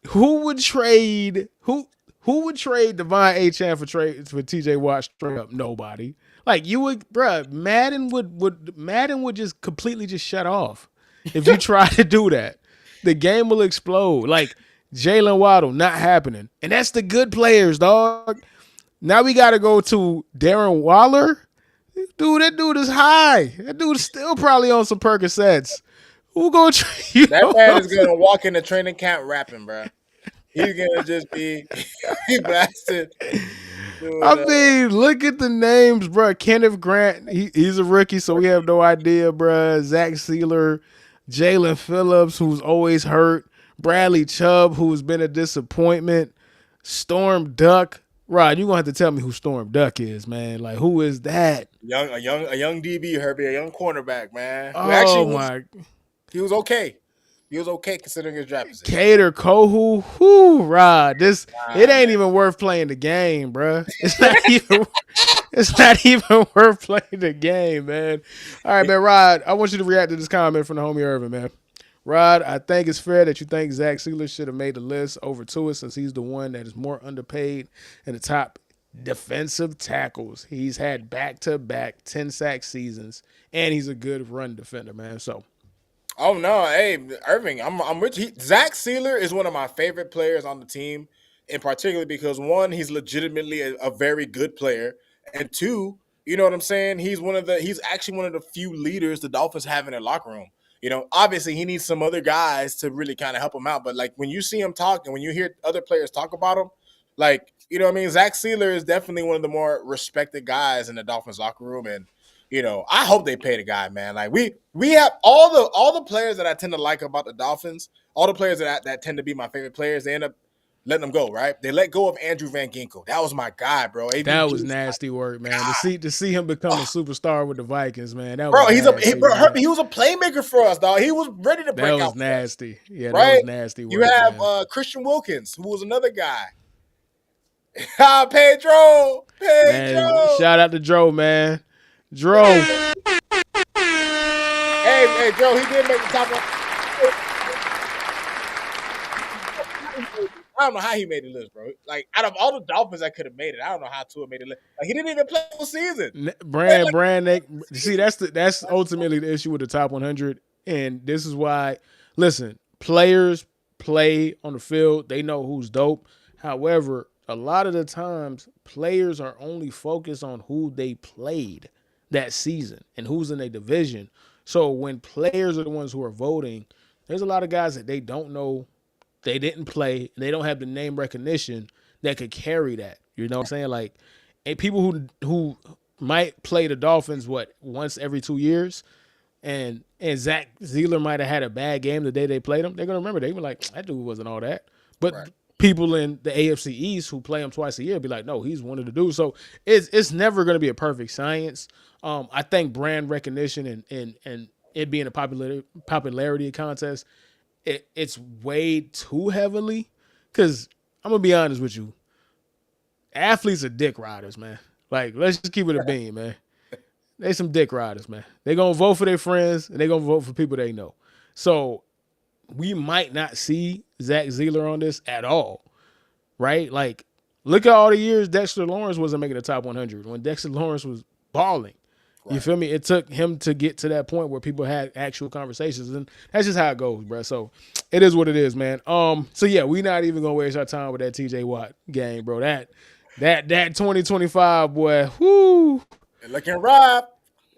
Who would trade who would trade Devon A. Chan for TJ Watt straight up? Nobody. Like you would, bruh. Madden would just completely just shut off if you try to do that. The game will explode. Like Jalen Waddle, not happening. And that's the good players, dog. Now we got to go to Darren Waller. Dude, that dude is high. That dude is still probably on some Percocets. Who gonna trade you? That man is gonna walk in the training camp rapping, bro. He's gonna just be he blasted. Dude, I mean, look at the names, bro. Kenneth Grant, he's a rookie, so we have no idea, bro. Zach Sealer, Jalen Phillips, who's always hurt. Bradley Chubb, who's been a disappointment. Storm Duck. Rod, you're gonna have to tell me who Storm Duck is, man. Like, who is that? a young DB, Herbie, a young cornerback, man. Who actually Oh my he was okay. He was okay considering his draft position. Cater Kohu. Whoo, Rod. It ain't Man. even worth playing the game, bro. It's not even worth playing the game, man. All right, man, Rod, I want you to react to this comment from the homie Irvin, man. Rod, I think it's fair that you think Zach Sealer should have made the list over Tua since he's the one that is more underpaid in the top defensive tackles. He's had back-to-back 10-sack seasons, and he's a good run defender, man. So, Oh no, hey Irving, I'm with you. Zach Sealer is one of my favorite players on the team, in particular because one, he's legitimately a very good player, and two, you know what I'm saying? He's actually one of the few leaders the Dolphins have in their locker room. Obviously he needs some other guys to really kind of help him out, but like when you see him talk and when you hear other players talk about him, like what I mean, Zach Sealer is definitely one of the more respected guys in the Dolphins locker room, and I hope they pay the guy, man. Like we have all the players that I tend to like about the Dolphins, all the players that tend to be my favorite players, they end up letting them go, right? They let go of Andrew Van Ginkel. That was my guy, bro. That AVG was was my nasty work, man. guy. To see him become a Oh, superstar with the Vikings, man. That bro, was nasty, bro, man. he was a playmaker for us, dog. He was ready to That break was out for us, nasty. Yeah, that was right? nasty You work, have man. Christian Wilkins, who was another guy. Pedro, Man, Pedro. shout out to Dro, man. Dro. Hey, Joe, he did make the top one. I don't know how he made the list, bro. Like out of all the Dolphins that could have made it, I don't know how Tua made the list. Like he didn't even play the season. Played like See, that's ultimately the issue with the top 100, and this is why. Listen, players play on the field; they know who's dope. However, a lot of the times, players are only focused on who they played that season and who's in a division. So when players are the ones who are voting, there's a lot of guys that they don't know, they didn't play, and they don't have the name recognition that could carry that. You know what I'm saying? Like, and people who might play the Dolphins once every 2 years, and Zach Zeeler might have had a bad game the day they played him. They're gonna remember. They were like, that dude wasn't all that. But right. people in the AFC East who play him twice a year be like, no, he's one of the dudes. So it's never gonna be a perfect science. I think brand recognition and it being a popularity contest, it's weighed too heavily. Because I'm gonna be honest with you, athletes are dick riders, man. Like, let's just keep it a beam, man. They some dick riders, man. They gonna vote for their friends and they gonna vote for people they know. So we might not see Zach Zeeler on this at all, right? Like, look at all the years Dexter Lawrence wasn't making the top 100 when Dexter Lawrence was balling. You Right. feel me? It took him to get to that point where people had actual conversations, and that's just how it goes, bro. So it is what it is, man. So yeah, we not even gonna waste our time with that TJ Watt game, bro. That 2025 boy. Whoo! Looking rough.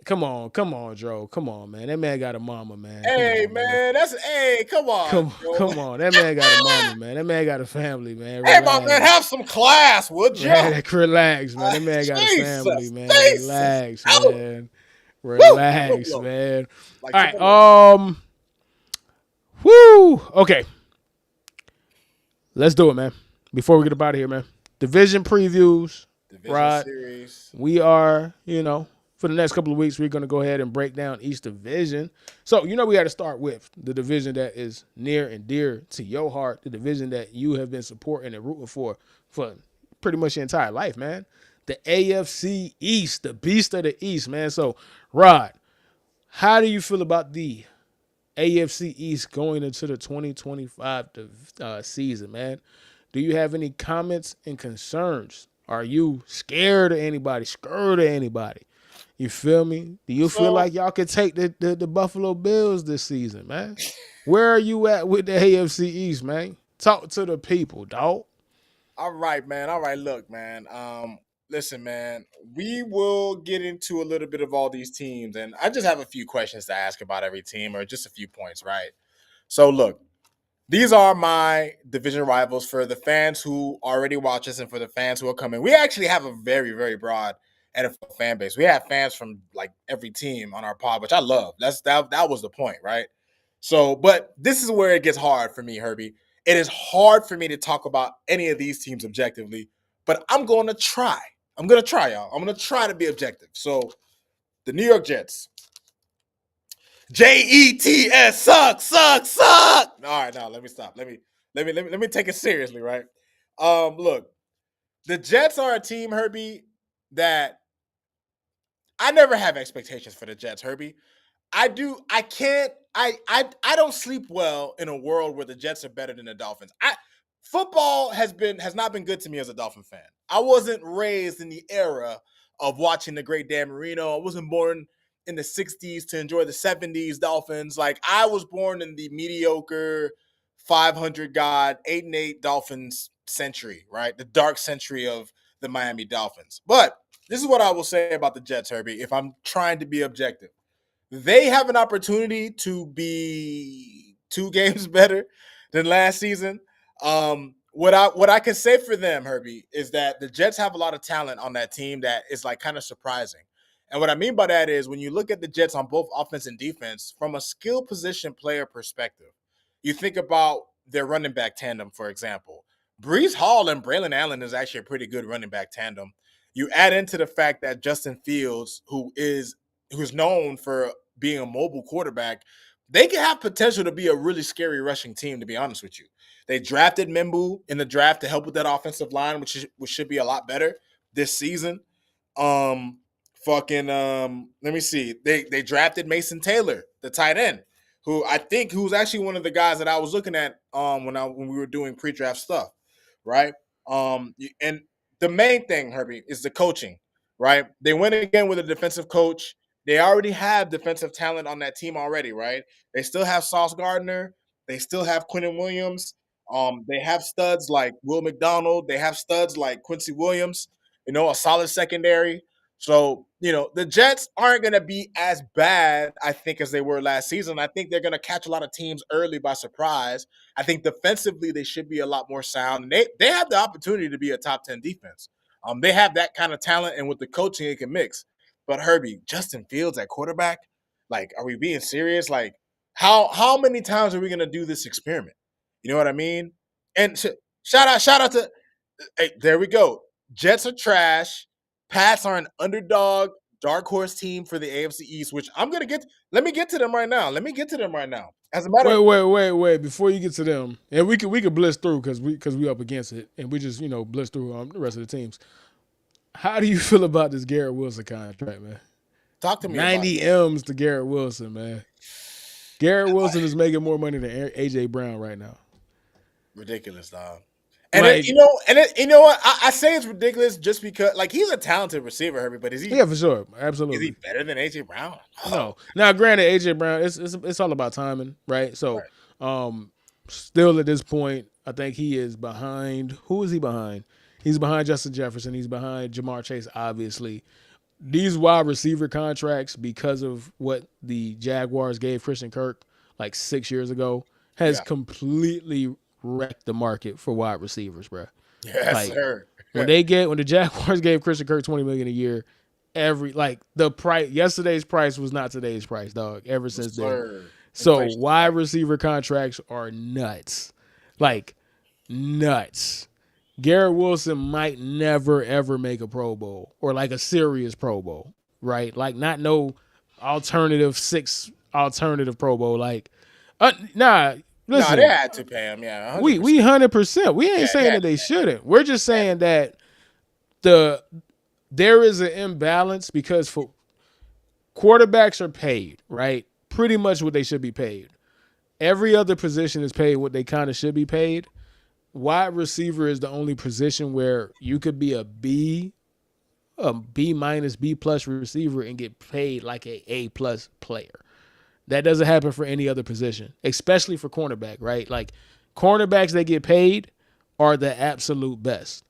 Come on, Dro. Come on, man. That man got a mama, man. Come Hey, on, man. man, come on, bro. Come on. That man got a mama, man. That man got a family, man. Hey, my man, Relax. have some class, would you? Relax, man. That man got a family, Jesus, man. Jesus. Relax, Oh, man. woo, Relax, man. like All triple right. Whoo. Okay. Let's do it, man. Before we get up out of here, man. Division previews. division Rod. series. We are, for the next couple of weeks, we're going to go ahead and break down each division. So, we got to start with the division that is near and dear to your heart, the division that you have been supporting and rooting for pretty much your entire life, man. The AFC East, the beast of the East, man. So, Rod, how do you feel about the AFC East going into the 2025 season, man? Do you have any comments and concerns? Are you scared of anybody? Scared of anybody? You feel me? Do you feel like y'all could take the Buffalo Bills this season, man? Where are you at with the AFC East, man? Talk to the people, dog. All right, man. All right, look, man. Listen, man. We will get into a little bit of all these teams, and I just have a few questions to ask about every team, or just a few points, right? So, look, these are my division rivals for the fans who already watch us and for the fans who are coming. We actually have a very, very broad NFL fan base. We have fans from like every team on our pod, which I love. That was the point, right? So, but this is where it gets hard for me, Herbie. It is hard for me to talk about any of these teams objectively, but I'm going to try. I'm going to try, y'all. I'm going to try to be objective. So, the New York Jets, Jets suck. All right, now let me stop. Let me take it seriously, right? Look, the Jets are a team, Herbie, that I never have expectations for the Jets, Herbie. I don't sleep well in a world where the Jets are better than the Dolphins. Football has not been good to me as a Dolphin fan. I wasn't raised in the era of watching the great Dan Marino. I wasn't born in the 60s to enjoy the 70s Dolphins. Like, I was born in the mediocre 500 God 8-8 Dolphins century, right? The dark century of the Miami Dolphins. But this is what I will say about the Jets, Herbie, if I'm trying to be objective. They have an opportunity to be 2 games better than last season. What I can say for them, Herbie, is that the Jets have a lot of talent on that team that is like kind of surprising. And what I mean by that is when you look at the Jets on both offense and defense, from a skill position player perspective, you think about their running back tandem, for example. Brees Hall and Braylon Allen is actually a pretty good running back tandem. You add into the fact that Justin Fields, who's known for being a mobile quarterback, they can have potential to be a really scary rushing team, to be honest with you. They drafted Mimbu in the draft to help with that offensive line, which should be a lot better this season. Um, let me see. They drafted Mason Taylor, the tight end, who's actually one of the guys that I was looking at when we were doing pre-draft stuff, right? And the main thing, Herbie, is the coaching, right? They went again with a defensive coach. They already have defensive talent on that team already, right? They still have Sauce Gardner. They still have Quentin Williams. They have studs like Will McDonald. They have studs like Quincy Williams. A solid secondary. So, the Jets aren't going to be as bad, I think, as they were last season. I think they're going to catch a lot of teams early by surprise. I think defensively they should be a lot more sound. And they have the opportunity to be a top 10 defense. They have that kind of talent, and with the coaching, it can mix. But Herbie, Justin Fields at quarterback, like, are we being serious? Like, how many times are we going to do this experiment? You know what I mean? And shout out to hey, there we go. Jets are trash. Pats are an underdog, dark horse team for the AFC East, which I'm gonna get. Let me get to them right now. As a matter of Wait. Before you get to them, and we could blitz through because we up against it, and we just blitz through the rest of the teams. How do you feel about this Garrett Wilson contract, man? talk to me about 90 M's to Garrett Wilson, man. Garrett Wilson is making more money than AJ Brown right now. ridiculous, dog. And Like, you know what? I say it's ridiculous just because, like, he's a talented receiver, Herbie, but yeah, for sure, is absolutely. he better than AJ Brown? No. Now, granted, AJ Brown, it's all about timing, right? So, still at this point, I think he is behind. Who is he behind? He's behind Justin Jefferson. He's behind Jamar Chase, obviously. These wide receiver contracts, because of what the Jaguars gave Christian Kirk like 6 years ago, has completely wrecked the market for wide receivers, bro. Yes, sir. When the Jaguars gave Christian Kirk $20 million a year, the price, yesterday's price was not today's price, dog. Ever since then, so wide receiver contracts are nuts, like nuts. Garrett Wilson might never ever make a Pro Bowl or like a serious Pro Bowl, right? Like not no alternative Pro Bowl. Like, nah. Listen, they had to pay him. Yeah, 100%. we 100%. We ain't saying that they shouldn't. We're just saying that there is an imbalance because for quarterbacks are paid, right? Pretty much what they should be paid. Every other position is paid what they kind of should be paid. Wide receiver is the only position where you could be a B minus, B plus receiver and get paid like A plus player. That doesn't happen for any other position, especially for cornerback, right? Like cornerbacks that get paid are the absolute best.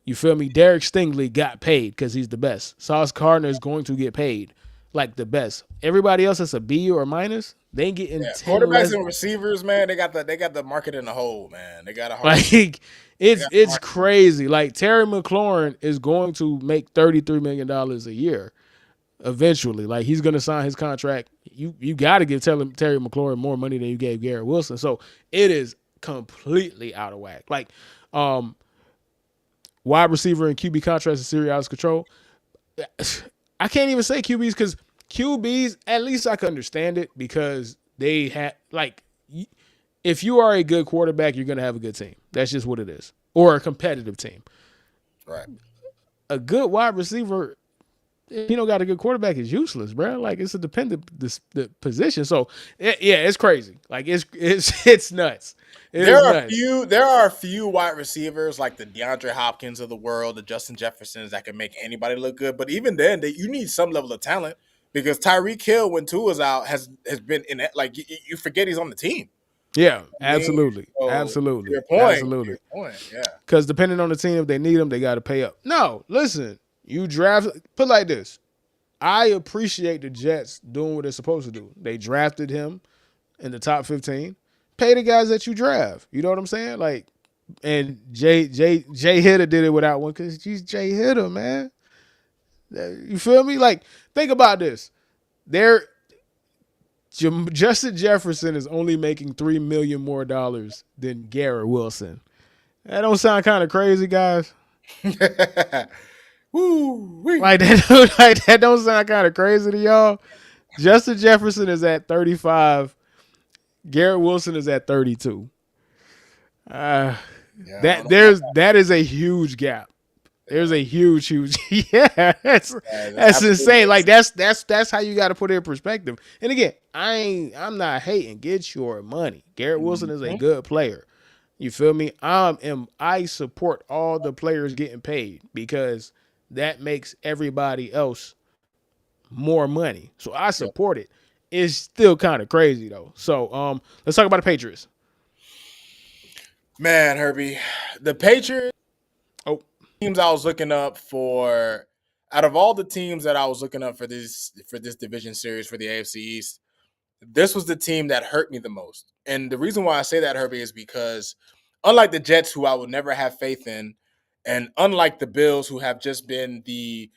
You feel me? Derek Stingley got paid because he's the best. Sauce Gardner is going to get paid like the best. Everybody else that's a B or a minus, they ain't getting 10 quarterbacks and receivers, man. They got the market in the hole, man. They got a hard it's crazy. Like Terry McLaurin is going to make $33 million a year eventually. Like he's going to sign his contract. You got to give Terry McLaurin more money than you gave Garrett Wilson. So it is completely out of whack. Like wide receiver and QB contracts are seriously out of control. I can't even say QBs because QBs, at least I can understand it because they have, like, if you are a good quarterback, you're going to have a good team. That's just what it is. Or a competitive team. Right. A good wide receiver, if you don't got a good quarterback, is useless, bro. Like, it's a dependent position. So, yeah, it's crazy. Like, it's nuts. There are a few wide receivers like the DeAndre Hopkins of the world, the Justin Jeffersons that can make anybody look good. But even then, you need some level of talent because Tyreek Hill, when Tua's out, has been in it. Like you forget he's on the team. Yeah, absolutely, absolutely. Your point. Absolutely. Yeah. Because depending on the team, if they need them, they got to pay up. No, listen, you draft. Put it like this. I appreciate the Jets doing what they're supposed to do. They drafted him in the top 15. Pay the guys that you draft. You know what I'm saying? Like, and Jay Hitter did it without one because he's Jay Hitter, man. You feel me? Like, think about this. There, Justin Jefferson is only making $3 million more than Garrett Wilson. That don't sound kind of crazy, guys. Woo wee. Like that, like that don't sound kind of crazy to y'all. Justin Jefferson is at 35. Garrett Wilson is at 32. Uh, Yeah, I don't that know about there's that is a huge gap. There's a huge, yeah. that. That's That's absolutely insane. Like insane. that's how you got to put it in perspective. And again, I'm not hating. Get your money. Garrett Wilson is a Mhm. good player. You feel me? I support all the players getting paid because that makes everybody else more money. So I Yep. support it. It's still kind of crazy though. So let's talk about the Patriots. Man, Herbie, the Patriots Oh, teams I was looking up for. Out of all the teams that I was looking up for this division series for the AFC East, this was the team that hurt me the most. And the reason why I say that, Herbie, is because unlike the Jets, who I would never have faith in, and unlike the Bills, who have just been the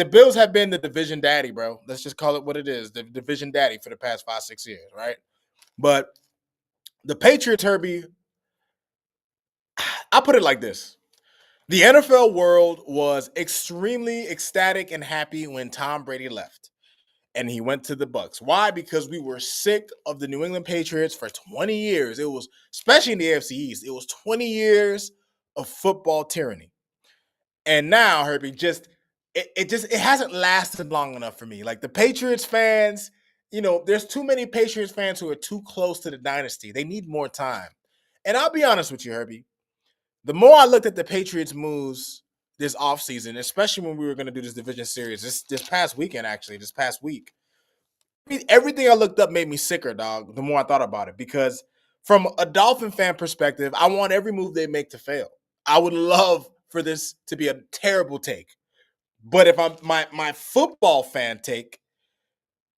Bills have been the division daddy, bro. Let's just call it what it is, the division daddy for the past 5-6 years, right? But the Patriots, Herbie, I put it like this. The NFL world was extremely ecstatic and happy when Tom Brady left and he went to the Bucks. Why? Because we were sick of the New England Patriots for 20 years. It was, especially in the AFC East, it was 20 years of football tyranny. And now, Herbie, it hasn't lasted long enough for me. Like the Patriots fans, there's too many Patriots fans who are too close to the dynasty. They need more time. And I'll be honest with you, Herbie. The more I looked at the Patriots moves this offseason, especially when we were going to do this division series, this past weekend, actually, this past week, everything I looked up made me sicker, dog, the more I thought about it. Because from a Dolphin fan perspective, I want every move they make to fail. I would love for this to be a terrible take. But if I'm my football fan take,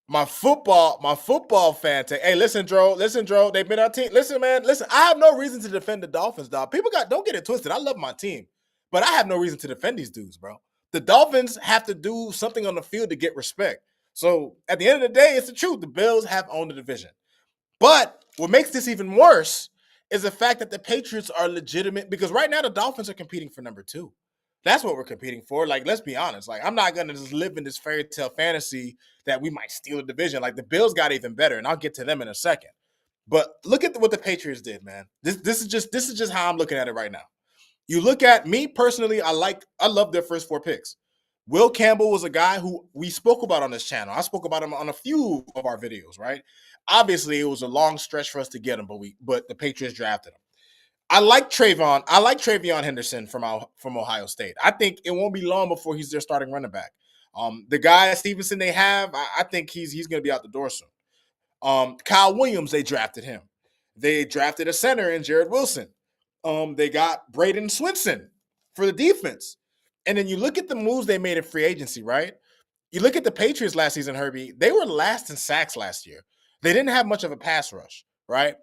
my football fan take. Hey, listen, Dro. They've been our team. Listen, man, listen. I have no reason to defend the Dolphins, dog. Don't get it twisted. I love my team, but I have no reason to defend these dudes, bro. The Dolphins have to do something on the field to get respect. So at the end of the day, it's the truth. The Bills have owned the division. But what makes this even worse is the fact that the Patriots are legitimate because right now the Dolphins are competing for number 2. That's what we're competing for. Like, let's be honest. Like, I'm not gonna just live in this fairy tale fantasy that we might steal a division. Like, the Bills got even better, and I'll get to them in a second. But look at what the Patriots did, man. This is just how I'm looking at it right now. You look at me personally, I love their first 4 picks. Will Campbell was a guy who we spoke about on this channel. I spoke about him on a few of our videos, right? Obviously, it was a long stretch for us to get him, but the Patriots drafted him. I like Travion Henderson from Ohio State. I think it won't be long before he's their starting running back. The guy Stevenson they have, I think he's going to be out the door soon. Kyle Williams, they drafted him. They drafted a center in Jared Wilson. They got Braden Swinson for the defense. And then you look at the moves they made in free agency, right? You look at the Patriots last season, Herbie, they were last in sacks last year. They didn't have much of a pass rush, right?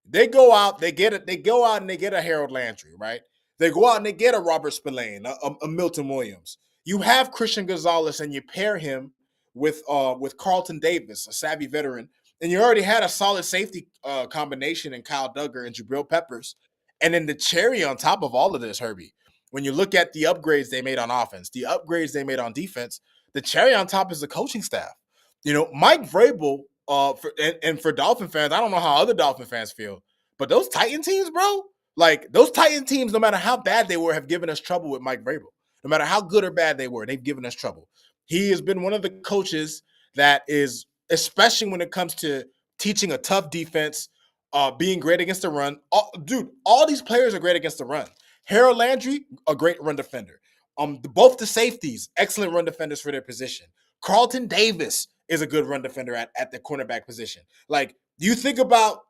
They go out and they get a Harold Landry, right? They go out and they get a Robert Spillane, a Milton Williams. You have Christian Gonzalez and you pair him with Carlton Davis, a savvy veteran, and you already had a solid safety combination in Kyle Duggar and Jabril Peppers. And then the cherry on top of all of this, Herbie, when you look at the upgrades they made on offense, the upgrades they made on defense, the cherry on top is the coaching staff. Mike Vrabel, and for Dolphin fans, I don't know how other Dolphin fans feel, but those Titan teams, bro, like those Titan teams, no matter how bad they were, have given us trouble with Mike Vrabel. No matter how good or bad they were, they've given us trouble. He has been one of the coaches that is, especially when it comes to teaching a tough defense, being great against the run. All these players are great against the run. Harold Landry, a great run defender. Both the safeties, excellent run defenders for their position. Carlton Davis is a good run defender at the cornerback position. Like, you think about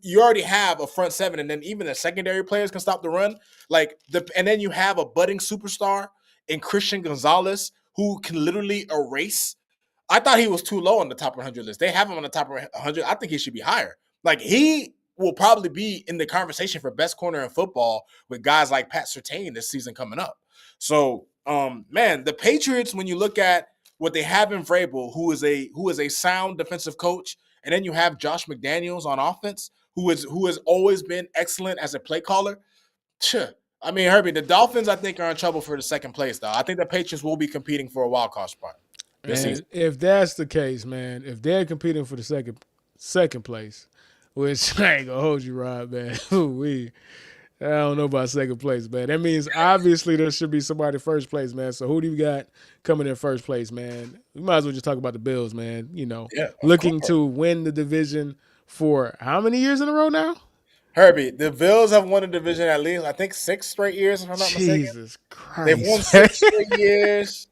you already have a front seven, and then even the secondary players can stop the run. And then you have a budding superstar in Christian Gonzalez who can literally erase. I thought he was too low on the top 100 list. They have him on the top 100. I think he should be higher. Like, he will probably be in the conversation for best corner in football with guys like Pat Surtain this season coming up. So Man, the Patriots, when you look at what they have in Vrabel, who is a sound defensive coach, and then you have Josh McDaniels on offense, who has always been excellent as a play caller. I mean, Herbie, the Dolphins, I think, are in trouble for the second place, though. I think the Patriots will be competing for a wild card spot this season. And if that's the case, man, if they're competing for the second place, which I ain't gonna hold you, Rob, man. I don't know about second place, man. That means obviously there should be somebody first place, man. So who do you got coming in first place, man? We might as well just talk about the Bills, man. Yeah, of Looking course. to win the division for how many years in a row now? Herbie, the Bills have won the division at least, I think, 6 straight years, if I'm not mistaken. Jesus They've won Christ, man. 6 straight years.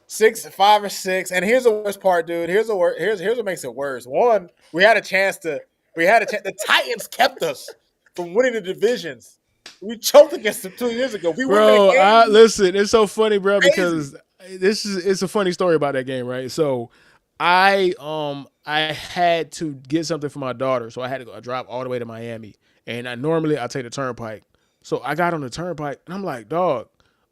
5 or 6. And here's the worst part, dude. Here's what makes it worse. One, we had a chance. The Titans kept us from winning the divisions. We choked against them 2 years ago. We won that Bro, game. listen, it's so funny, bro, Crazy. because it's a funny story about that game, right? So I had to get something for my daughter, so I had to go drive all the way to Miami. And I take the turnpike. So I got on the turnpike and I'm like, dog,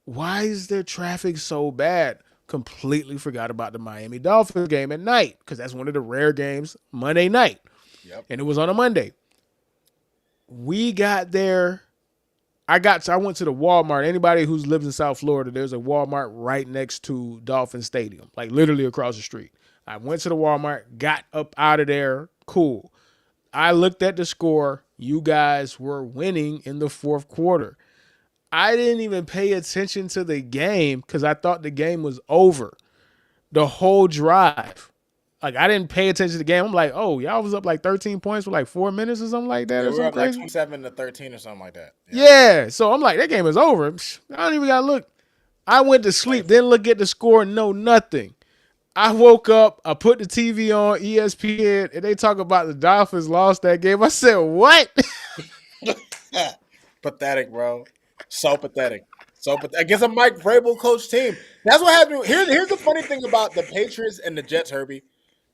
why is there traffic so bad? Completely forgot about the Miami Dolphins game at night, because that's one of the rare games, Monday night. Yep. And it was on a Monday. We got there. I went to the Walmart. Anybody who's lives in South Florida, there's a Walmart right next to Dolphin Stadium, like literally across the street. I went to the Walmart, got up out of there, cool. I looked at the score. You guys were winning in the fourth quarter. I didn't even pay attention to the game because I thought the game was over. The whole drive. Like, I didn't pay attention to the game. I'm like, oh, y'all was up like 13 points for like 4 minutes or something like that Yeah, or we were something up like crazy. 27-13 or something like that. Yeah. So I'm like, that game is over. I don't even got to look. I went to sleep, didn't look at the score, no nothing. I woke up, I put the TV on, ESPN, and they talk about the Dolphins lost that game. I said, what? Pathetic, bro. So pathetic. Against a Mike Vrabel coach team. That's what happened. Here's the funny thing about the Patriots and the Jets, Herbie.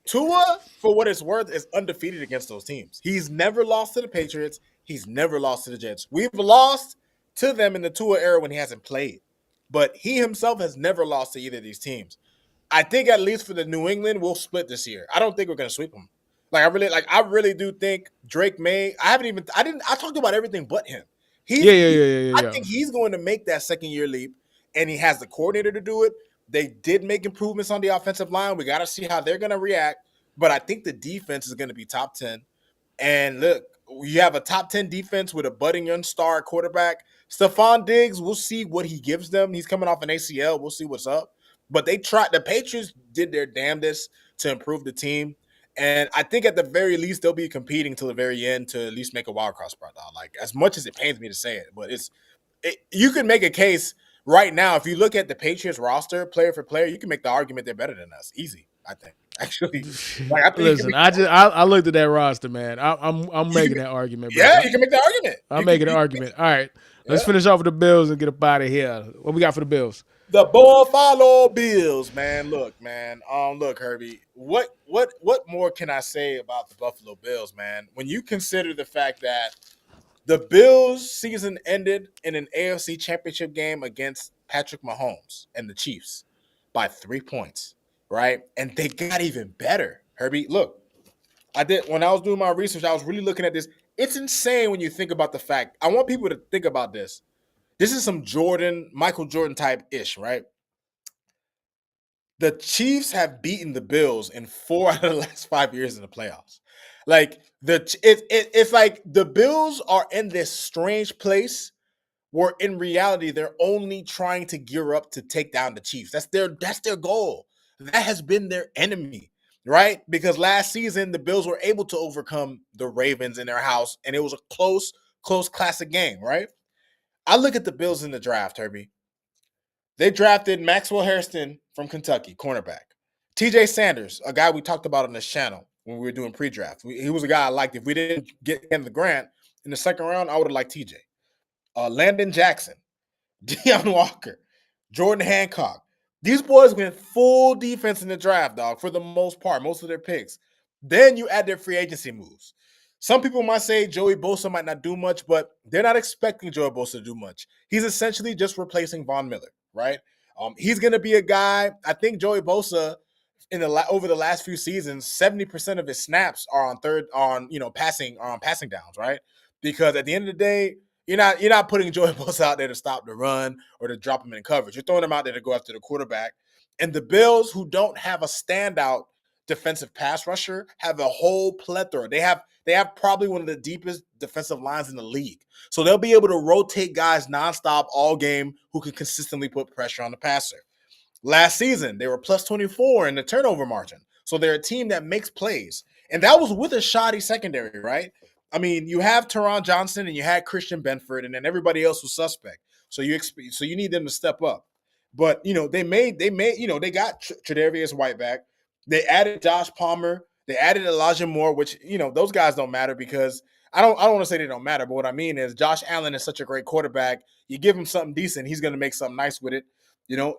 Tua, for what it's worth, is undefeated against those teams. He's never lost to the Patriots. He's never lost to the Jets. We've lost to them in the Tua era when he hasn't played. But he himself has never lost to either of these teams. I think at least for the New England, we'll split this year. I don't think we're gonna sweep them. I really do think Drake May. I talked about everything but him. Yeah, yeah, yeah, yeah, I yeah. think he's going to make that second year leap, and he has the coordinator to do it. They did make improvements on the offensive line. We got to see how they're going to react. But I think the defense is going to be top 10. And look, you have a top 10 defense with a budding young star quarterback. Stephon Diggs, we'll see what he gives them. He's coming off an ACL. We'll see what's up. But the Patriots did their damnedest to improve the team. And I think at the very least, they'll be competing till the very end to at least make a wild card spot. Like, as much as it pains me to say it, but you can make a case right now. If you look at the Patriots roster, player for player, you can make the argument they're better than us. Easy, I think. Actually, I think Listen, I looked at that roster, man. I'm making that argument, bro. Yeah, you can make that argument. I'm making an argument. All right, let's finish off with the Bills and get up out of here. What we got for the Bills? The Buffalo Bills, man. Look, man. Look, Herbie. What more can I say about the Buffalo Bills, man? When you consider the fact that the Bills season ended in an AFC Championship game against Patrick Mahomes and the Chiefs by 3 points, right? And they got even better, Herbie. Look, when I was doing my research, I was really looking at this. It's insane when you think about the fact. I want people to think about this. This is some Michael Jordan type ish, right? The Chiefs have beaten the Bills in 4 out of the last 5 years in the playoffs. Like it's like the Bills are in this strange place where in reality they're only trying to gear up to take down the Chiefs. That's their goal. That has been their enemy, right? Because last season the Bills were able to overcome the Ravens in their house, and it was a close classic game, right? I look at the Bills in the draft, Herbie. They drafted Maxwell Hairston from Kentucky, cornerback. TJ Sanders, a guy we talked about on this channel when we were doing pre-draft. He was a guy I liked. If we didn't get him the grant in the second round, I would have liked TJ. Landon Jackson, Deion Walker, Jordan Hancock. These boys went full defense in the draft, dog, for the most part, most of their picks. Then you add their free agency moves. Some people might say Joey Bosa might not do much, but they're not expecting Joey Bosa to do much. He's essentially just replacing Von Miller, right? He's going to be a guy. I think Joey Bosa over the last few seasons, 70% of his snaps are on passing downs, right? Because at the end of the day, you're not putting Joey Bosa out there to stop the run or to drop him in coverage. You're throwing him out there to go after the quarterback. And the Bills, who don't have a standout defensive pass rusher, have a whole plethora. They have probably one of the deepest defensive lines in the league. So they'll be able to rotate guys nonstop all game who can consistently put pressure on the passer. Last season, they were plus 24 in the turnover margin. So they're a team that makes plays. And that was with a shoddy secondary, right? I mean, you have Teron Johnson and you had Christian Benford, and then everybody else was suspect. So you need them to step up. But they got Tre'Davious White back. They added Josh Palmer. They added Elijah Moore, which those guys don't matter because I don't want to say they don't matter, but what I mean is Josh Allen is such a great quarterback. You give him something decent, he's going to make something nice with it.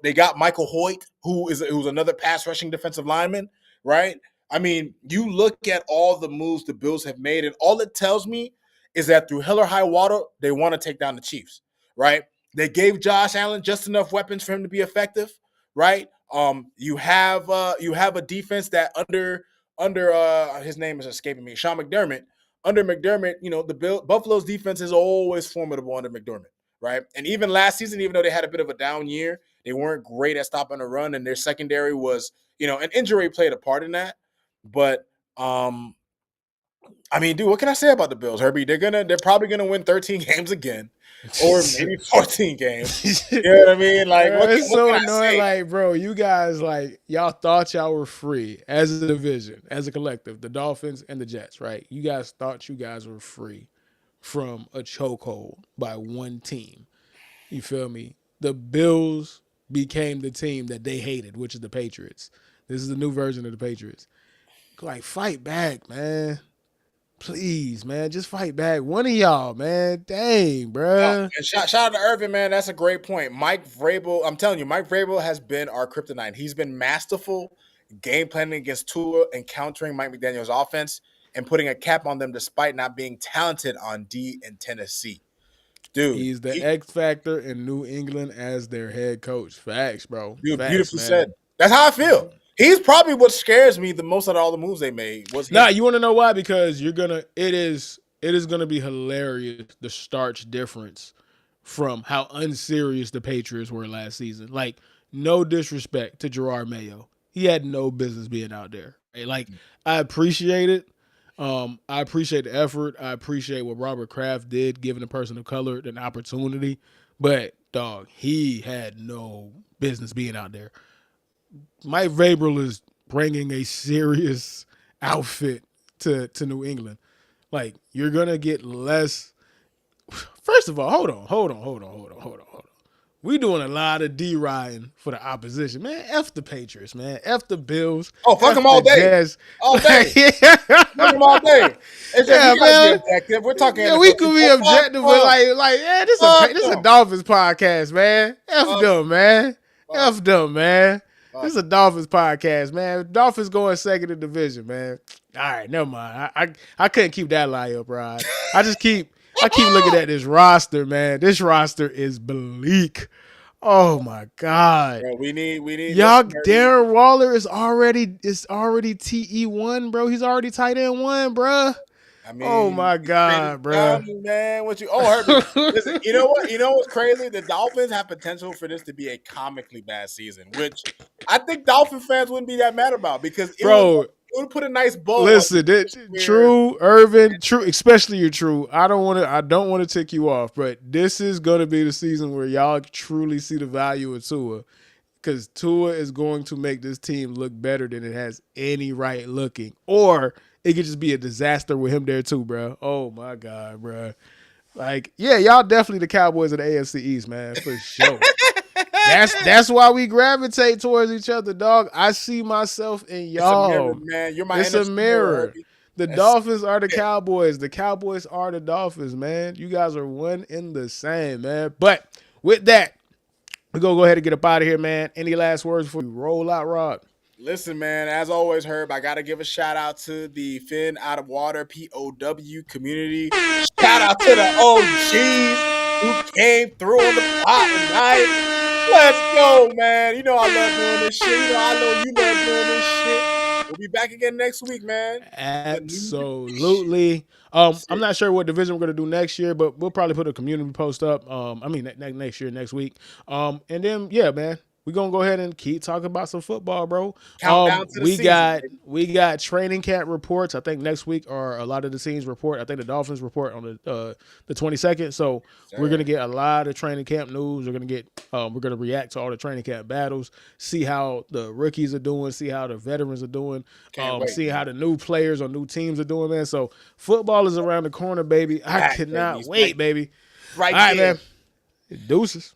They got Michael Hoyt, who's another pass rushing defensive lineman, right? I mean, you look at all the moves the Bills have made, and all it tells me is that through hell or high water, they want to take down the Chiefs, right? They gave Josh Allen just enough weapons for him to be effective, right? You have a defense that under his name is escaping me, Sean McDermott. Under McDermott, Buffalo's defense is always formidable under McDermott, right? And even last season, even though they had a bit of a down year, they weren't great at stopping the run, and their secondary was, an injury played a part in that. But I mean, dude, what can I say about the Bills, Herbie? They're probably gonna win 13 games again, or maybe 14 games. You know what I mean? Like, It's so what can I annoying. say? Like, bro, you guys, like, y'all thought y'all were free as a division, as a collective, the Dolphins and the Jets, right? You guys thought you guys were free from a chokehold by one team. You feel me? The Bills became the team that they hated, which is the Patriots. This is the new version of the Patriots. Like, fight back, man. Please, man, just fight back. One of y'all, man. Dang, bruh. And shout out to Irvin, man. That's a great point. Mike Vrabel, I'm telling you, Mike Vrabel has been our kryptonite. He's been masterful game planning against Tua and countering Mike McDaniel's offense and putting a cap on them despite not being talented on D in Tennessee. Dude, He's the X factor in New England as their head coach. Facts, bro. Facts, beautifully man. said. That's how I feel. He's probably what scares me the most out of all the moves they made. Was Nah, him. you want to know why? Because it is gonna be hilarious the starch difference from how unserious the Patriots were last season. Like, no disrespect to Gerard Mayo. He had no business being out there. Right? Like, I appreciate it. I appreciate the effort. I appreciate what Robert Kraft did, giving a person of color an opportunity. But, dog, he had no business being out there. Mike Vrabel is bringing a serious outfit to New England. Like, you're gonna get less. First of all, hold on. We doing a lot of D riding for the opposition, man. F the Patriots, man. F the Bills. Oh, fuck F them all the day. Jazz. All day. yeah, Fuck them all day. It's just yeah, we gotta be man. objective. We're talking Yeah, NFL we could be people. objective, but yeah, this is a them. Dolphins podcast, man. F them, man. F them, man. This is a Dolphins podcast, man. Dolphins going second in division, man. All right, never mind. I couldn't keep that lie up, Rod. I keep looking at this roster, man. This roster is bleak. Oh my God. Bro, we need Y'all, listen, Darren Waller is already TE1, bro. He's already tight end one, bro. I mean, Oh my God, bro. man, what you? Oh, Herbie. Listen, you know what? You know what's crazy? The Dolphins have potential for this to be a comically bad season, which I think Dolphin fans wouldn't be that mad about because Bro, it would put a nice bow. listen, true, Irvin, true, especially you're true. I don't want to tick you off, but this is gonna be the season where y'all truly see the value of Tua. Because Tua is going to make this team look better than it has any right looking. Or it could just be a disaster with him there too, bro. Oh, my God, bro. Like, yeah, y'all definitely the Cowboys of the AFC East, man, for sure. That's why we gravitate towards each other, dog. I see myself in y'all. It's a mirror, man. You're my It's NFC a mirror. Herbie. The Dolphins are the Cowboys. The Cowboys are the Dolphins, man. You guys are one in the same, man. But with that, we're going to go ahead and get up out of here, man. Any last words before we roll out, Rod? Listen, man, as always, Herb, I got to give a shout out to the Phin Outta POW community. Shout out to the OGs who came through on the pot tonight. Let's go, man. You know I love doing this shit. You know I know you love doing this shit. We'll be back again next week, man. The new division. Absolutely. That's I'm it. not sure what division we're gonna do next year, but we'll probably put a community post up. I mean next year, next week. And then yeah, man, we're gonna go ahead and keep talking about some football, bro. Countdown to the We season, got baby. training camp reports. I think next week are a lot of the teams report. I think the Dolphins report on the 22nd. So we're Sure. gonna get a lot of training camp news. We're gonna react to all the training camp battles, see how the rookies are doing, see how the veterans are doing, Can't wait, see how man. the new players or new teams are doing, man. So football is around the corner, baby. I Back, baby. cannot It's wait, baby. All right right, there. man. Deuces.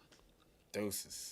Doses.